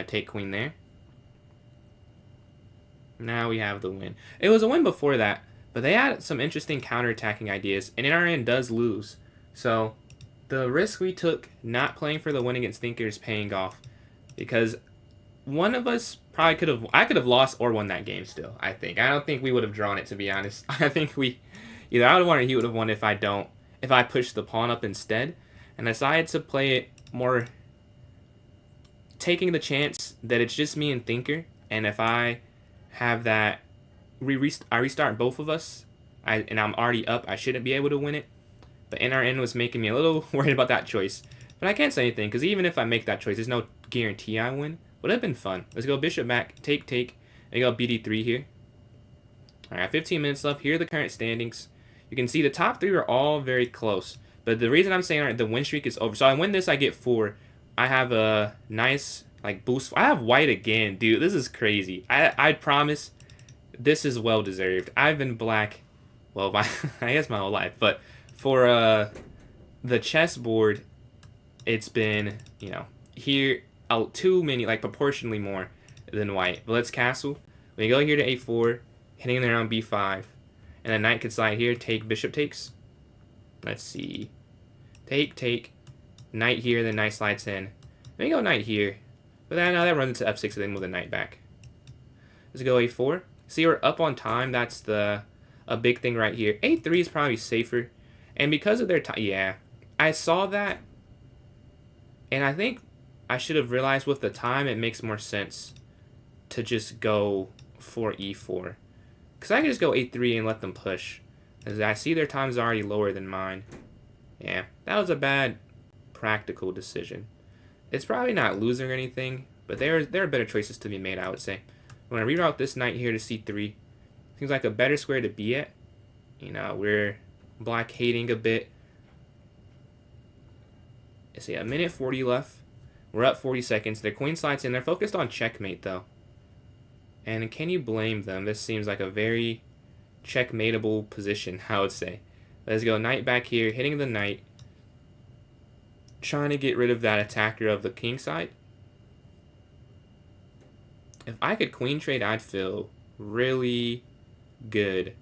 Take queen there. Now we have the win. It was a win before that, but they had some interesting counterattacking ideas, and NRN does lose. So the risk we took not playing for the win against Thinker is paying off, because one of us probably I could have lost or won that game still, I think. I don't think we would have drawn it, to be honest. I think either I would have won or he would have won if I pushed the pawn up instead, and decided to play it more taking the chance that it's just me and Thinker, and if I have that, I restart both of us, and I'm already up, I shouldn't be able to win it. But NRN was making me a little worried about that choice. But I can't say anything, because even if I make that choice, there's no guarantee I win. Would have been fun. Let's go bishop back, take, and go bd3 here. Alright, 15 minutes left. Here are the current standings. You can see the top three are all very close. But the reason I'm saying the win streak is over. So I win this, I get 4. I have a nice boost. I have white again, dude. This is crazy. I promise this is well deserved. I've been black, well, I guess my whole life. But for the chessboard, it's been, here too many, proportionally more than white. But let's castle. We go here to a4, hitting there on b5, and then knight can slide here. Take, bishop takes. Let's see. Take, knight here, then knight slides in. Let me go knight here. But then now that runs into f6 and then move the knight back. Let's go a4. See, we're up on time. That's a big thing right here. a3 is probably safer. And because of their time, yeah, I saw that. And I think I should have realized with the time it makes more sense to just go for e4. Because I can just go a3 and let them push. Because I see their time's already lower than mine. Yeah, that was a bad practical decision. It's probably not losing or anything, but there are better choices to be made, I would say. When I reroute this knight here to c3, seems like a better square to be at. You know, we're blockading a bit. Let's see, a minute 40 left. We're up 40 seconds. Their queen slides in. They're focused on checkmate, though. And can you blame them? This seems like a very checkmateable position, I would say. Let's go knight back here, hitting the knight. Trying to get rid of that attacker of the king side. If I could queen trade, I'd feel really good.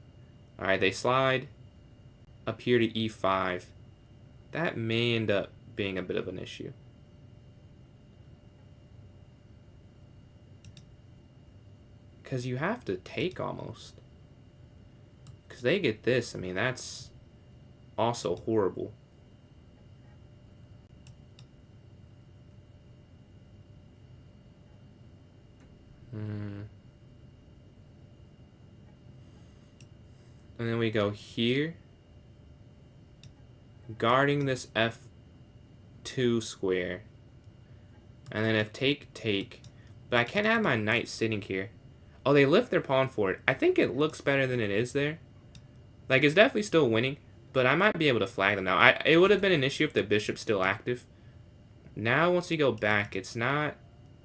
Alright, they slide up here to e5. That may end up being a bit of an issue. Because you have to take almost. Because they get this. I mean, that's also horrible. And then we go here. Guarding this f2 square. And then if take, take. But I can't have my knight sitting here. Oh, they lift their pawn forward. I think it looks better than it is there. Like, it's definitely still winning. But I might be able to flag them now. It would have been an issue if the bishop's still active. Now, once we go back, it's not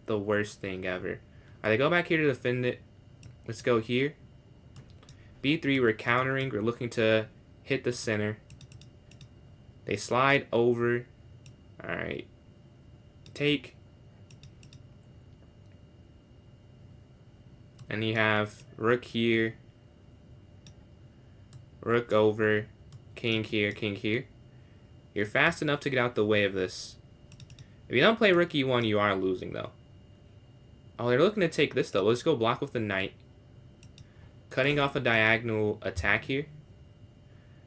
the worst thing ever. Alright, they go back here to defend it. Let's go here. b3, we're countering. We're looking to hit the center. They slide over. Alright. Take. And you have rook here. Rook over. King here, king here. You're fast enough to get out the way of this. If you don't play rook e1, you are losing, though. Oh, they're looking to take this, though. Let's go block with the knight. Cutting off a diagonal attack here.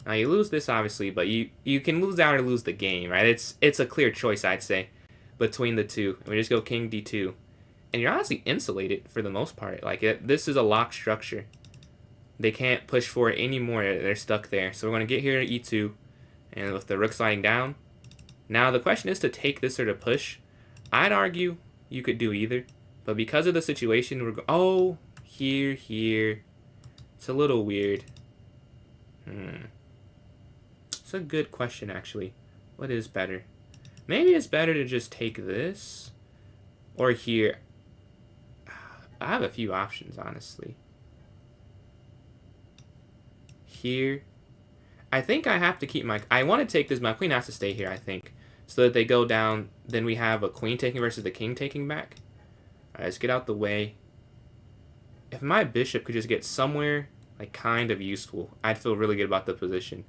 Now, you lose this, obviously, but you can lose out or lose the game, right? It's a clear choice, I'd say, between the two. And we just go king d2. And you're honestly insulated for the most part. Like, this is a locked structure. They can't push for it anymore. They're stuck there. So we're going to get here at e2. And with the rook sliding down. Now, the question is to take this or to push. I'd argue you could do either. But because of the situation, we're oh, here, here. It's a little weird. It's a good question, actually. What is better? Maybe it's better to just take this. Or here. I have a few options, honestly. Here. I think I have to keep my... I want to take this. My queen has to stay here, I think. So that they go down. Then we have a queen taking versus the king taking back. Alright, let's get out the way. If my bishop could just get somewhere, like, kind of useful, I'd feel really good about the position.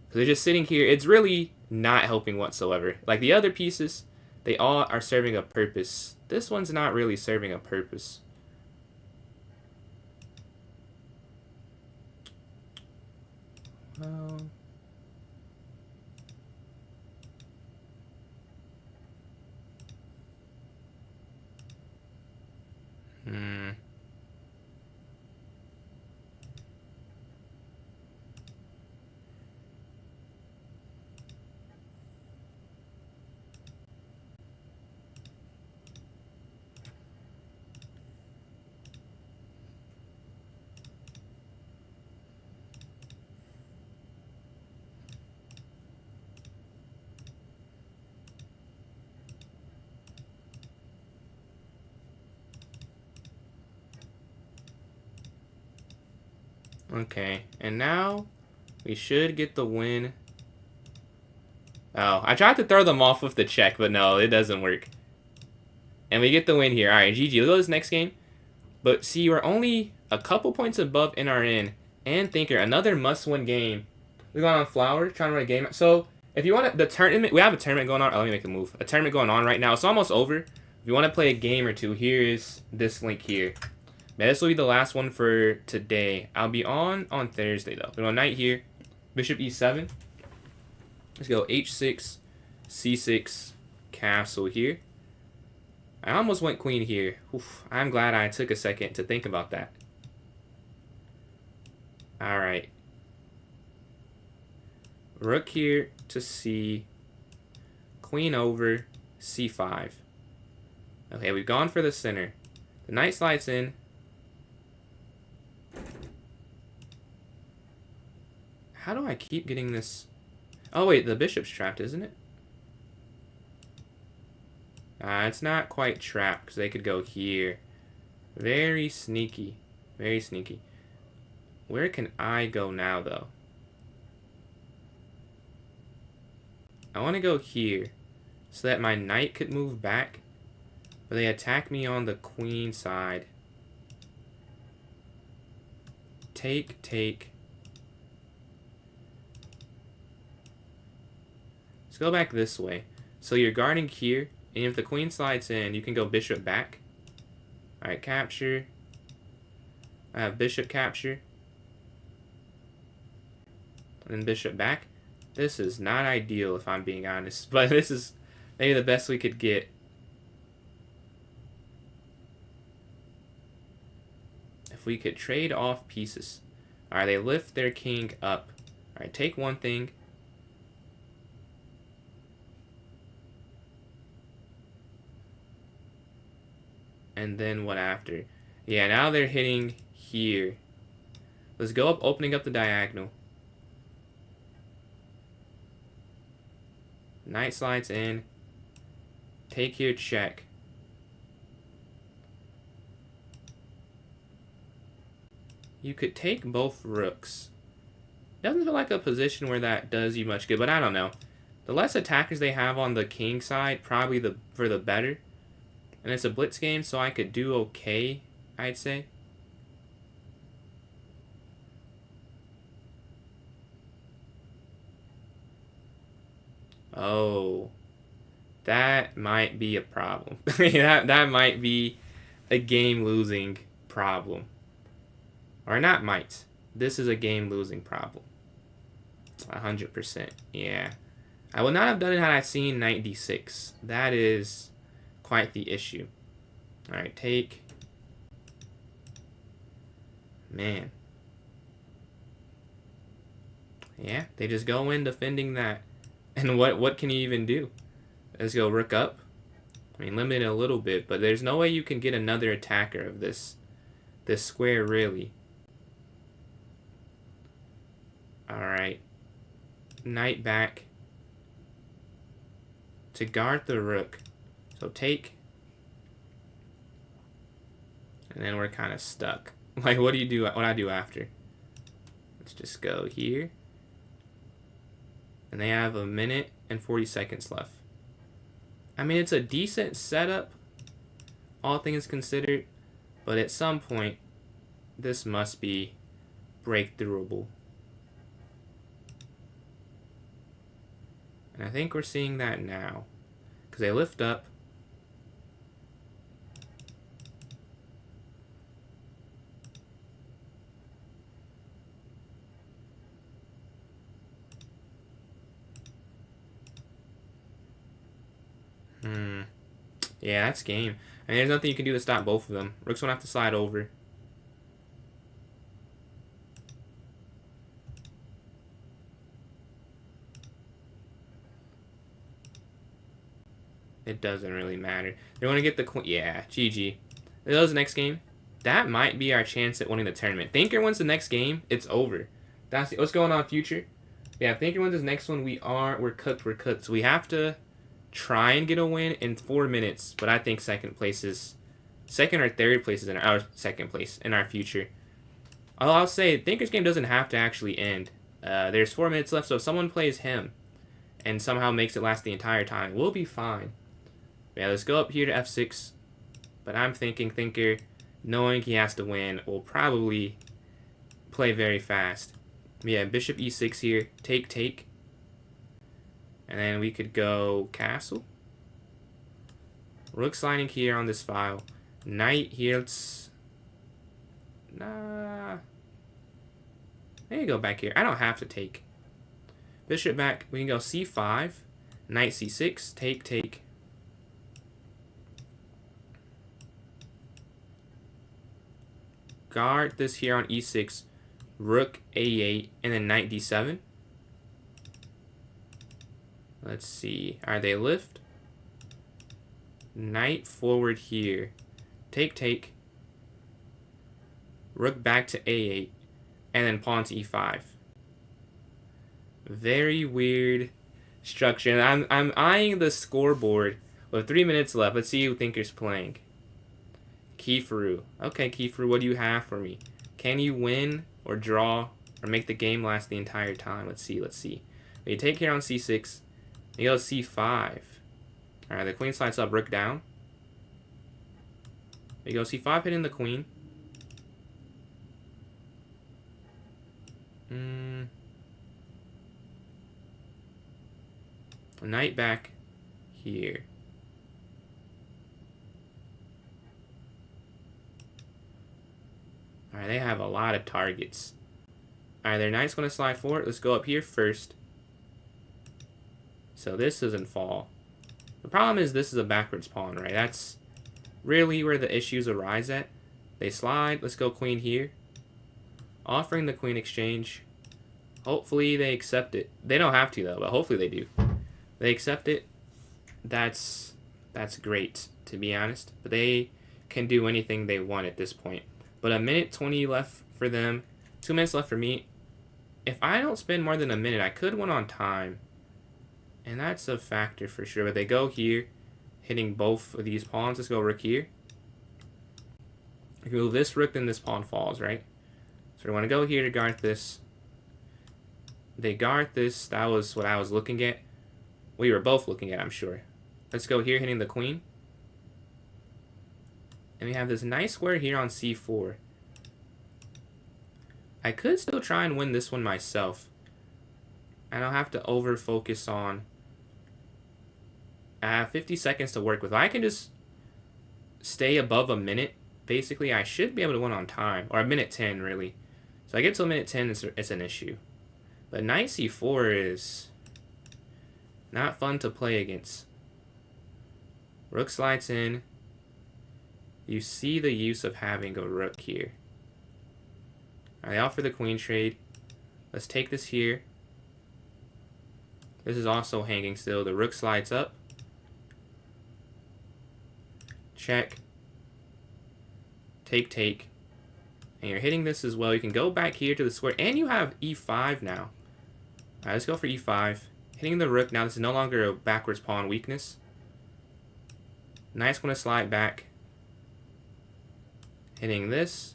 Because they're just sitting here. It's really not helping whatsoever. Like, the other pieces, they all are serving a purpose. This one's not really serving a purpose. Well... Okay, and now we should get the win. Oh, I tried to throw them off with the check, but no, it doesn't work. And we get the win here. Alright, GG. Let's go to this next game. But see, we're only a couple points above NRN and Thinker. Another must-win game. We're going on Flower, trying to win a game. So, if you want the tournament, we have a tournament going on. Oh, let me make a move. A tournament going on right now. It's almost over. If you want to play a game or two, here is this link here. Man, this will be the last one for today. I'll be on Thursday, though. We're going knight here. Bishop e7. Let's go h6, c6, castle here. I almost went queen here. Oof, I'm glad I took a second to think about that. Alright. Rook here to c. Queen over c5. Okay, we've gone for the center. The knight slides in. How do I keep getting this? Oh, wait, the bishop's trapped, isn't it? It's not quite trapped because they could go here. Very sneaky. Very sneaky. Where can I go now, though? I want to go here so that my knight could move back, but they attack me on the queen side. Take, take. Let's go back this way. So you're guarding here, and if the queen slides in, you can go bishop back. Alright, capture. I have bishop capture. And then bishop back. This is not ideal, if I'm being honest, but this is maybe the best we could get. If we could trade off pieces. Alright, they lift their king up. Alright, take one thing. And then what after? Yeah, now they're hitting here. Let's go up, opening up the diagonal. Knight slides in. Take here, check. You could take both rooks. Doesn't feel like a position where that does you much good, but I don't know. The less attackers they have on the king side, probably for the better. And it's a blitz game, so I could do okay, I'd say. Oh, that might be a problem. that might be a game-losing problem. Or not might. This is a game-losing problem. 100%. Yeah. I would not have done it had I seen knight d6. That is quite the issue. Alright, take. Man. Yeah, they just go in defending that. And what can you even do? Let's go rook up. I mean, limit it a little bit, but there's no way you can get another attacker of this square, really. Alright. Knight back. To guard the rook. So take. And then we're kind of stuck. Like, what do you do? What do I do after? Let's just go here. And they have a minute and 40 seconds left. I mean, it's a decent setup, all things considered. But at some point, this must be breakthroughable. And I think we're seeing that now. Because they lift up. Yeah, that's game. And there's nothing you can do to stop both of them. Rooks won't have to slide over. It doesn't really matter. They want to get the queen. Yeah, GG. That was the next game. That might be our chance at winning the tournament. Thinker wins the next game, it's over. That's what's going on, future. Yeah, if Thinker wins this next one, we're cooked. We're cooked. So we have to try and get a win in 4 minutes. But I think second or third place is in our second place in our future. I'll say Thinker's game doesn't have to actually end. There's 4 minutes left, so if someone plays him and somehow makes it last the entire time, we'll be fine. Yeah, let's go up here to f6. But I'm thinking Thinker, knowing he has to win, will probably play very fast. Yeah, bishop e6 here. Take, take. And then we could go castle. Rook sliding here on this file. Knight here. Let's... Nah. Maybe go back here. I don't have to take. Bishop back. We can go c5. Knight c6. Take, take. Guard this here on e6. Rook a8. And then knight d7. Let's see. Alright, they lift. Knight forward here. Take. Rook back to a8. And then pawn to e5. Very weird structure. And I'm eyeing the scoreboard with 3 minutes left. Let's see who Thinker's playing. Kieferu. Okay, Kieferu, what do you have for me? Can you win or draw or make the game last the entire time? Let's see. You take here on c6. You go c5. Alright, the queen slides up, rook down. You go c5, hitting the queen. Knight back here. Alright, they have a lot of targets. Alright, their knight's going to slide forward. Let's go up here first. So this doesn't fall. The problem is this is a backwards pawn, right? That's really where the issues arise at. They slide. Let's go queen here. Offering the queen exchange. Hopefully they accept it. They don't have to, though, but hopefully they do. They accept it. That's great, to be honest. But they can do anything they want at this point. But a minute 20 left for them. 2 minutes left for me. If I don't spend more than a minute, I could win on time. And that's a factor for sure. But they go here, hitting both of these pawns. Let's go rook here. If you move this rook, then this pawn falls, right? So we want to go here to guard this. They guard this. That was what I was looking at. We were both looking at, I'm sure. Let's go here, hitting the queen. And we have this nice square here on c4. I could still try and win this one myself. I don't have to over-focus on... I have 50 seconds to work with. I can just stay above a minute. Basically, I should be able to win on time. Or a minute 10, really. So I get to a minute 10, it's an issue. But knight c4 is not fun to play against. Rook slides in. You see the use of having a rook here. I offer the queen trade. Let's take this here. This is also hanging still. The rook slides up. Check. Take. And you're hitting this as well. You can go back here to the square. And you have e5 now. Alright, let's go for e5. Hitting the rook. Now this is no longer a backwards pawn weakness. Knight's going to slide back. Hitting this.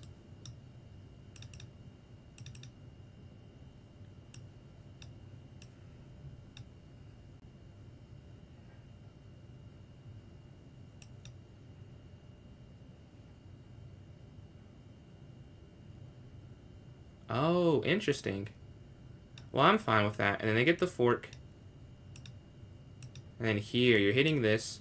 Oh, interesting. Well, I'm fine with that. And then they get the fork. And then here, you're hitting this.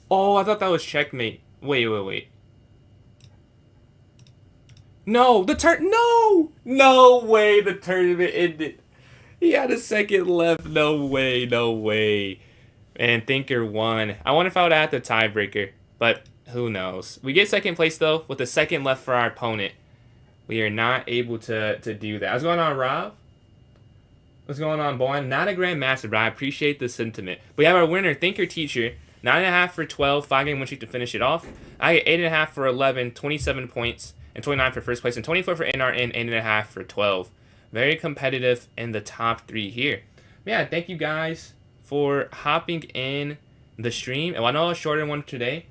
Oh, I thought that was checkmate. Wait. No, No way the tournament ended. He had a second left. No way. And Thinker won. I wonder if I would have had the tiebreaker, but who knows. We get second place, though, with the second left for our opponent. We are not able to do that. What's going on, Rob? What's going on, boy? Not a grandmaster, but I appreciate the sentiment. We have our winner, Thinker Teacher. 9.5 for 12, 5-game win streak to finish it off. I get 8.5 for 11, 27 points, and 29 for first place, and 24 for NRN, 8.5 for 12. Very competitive in the top 3 here. Yeah, thank you guys for hopping in the stream. And I know a shorter one today.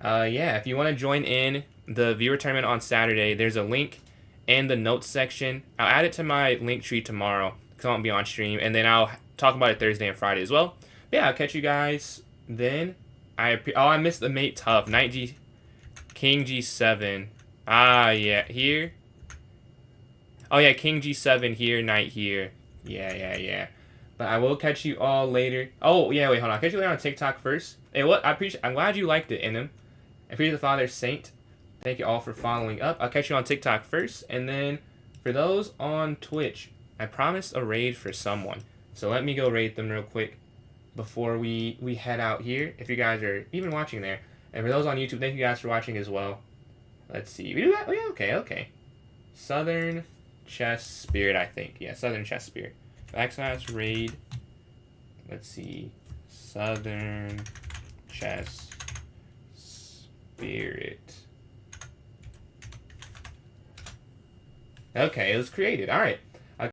Yeah, if you want to join in the viewer tournament on Saturday, there's a link in the notes section. I'll add it to my link tree tomorrow because I won't be on stream, and then I'll talk about it Thursday and Friday as well. But yeah, I'll catch you guys then. I missed the mate tough. King G7. Yeah, here. Oh yeah, King G7 here, knight here. Yeah. But I will catch you all later. Oh, yeah, wait, hold on. I'll catch you later on TikTok first. Hey, what? I'm glad you liked it, Enem. I appreciate the Father Saint. Thank you all for following up. I'll catch you on TikTok first. And then for those on Twitch, I promised a raid for someone. So let me go raid them real quick before we head out here. If you guys are even watching there. And for those on YouTube, thank you guys for watching as well. Let's see. We do that? Oh, yeah, okay. Southern Chess Spirit, I think. Yeah, Southern Chess Spirit. / raid. Let's see. Southern Chess Spirit. Okay, it was created. Alright.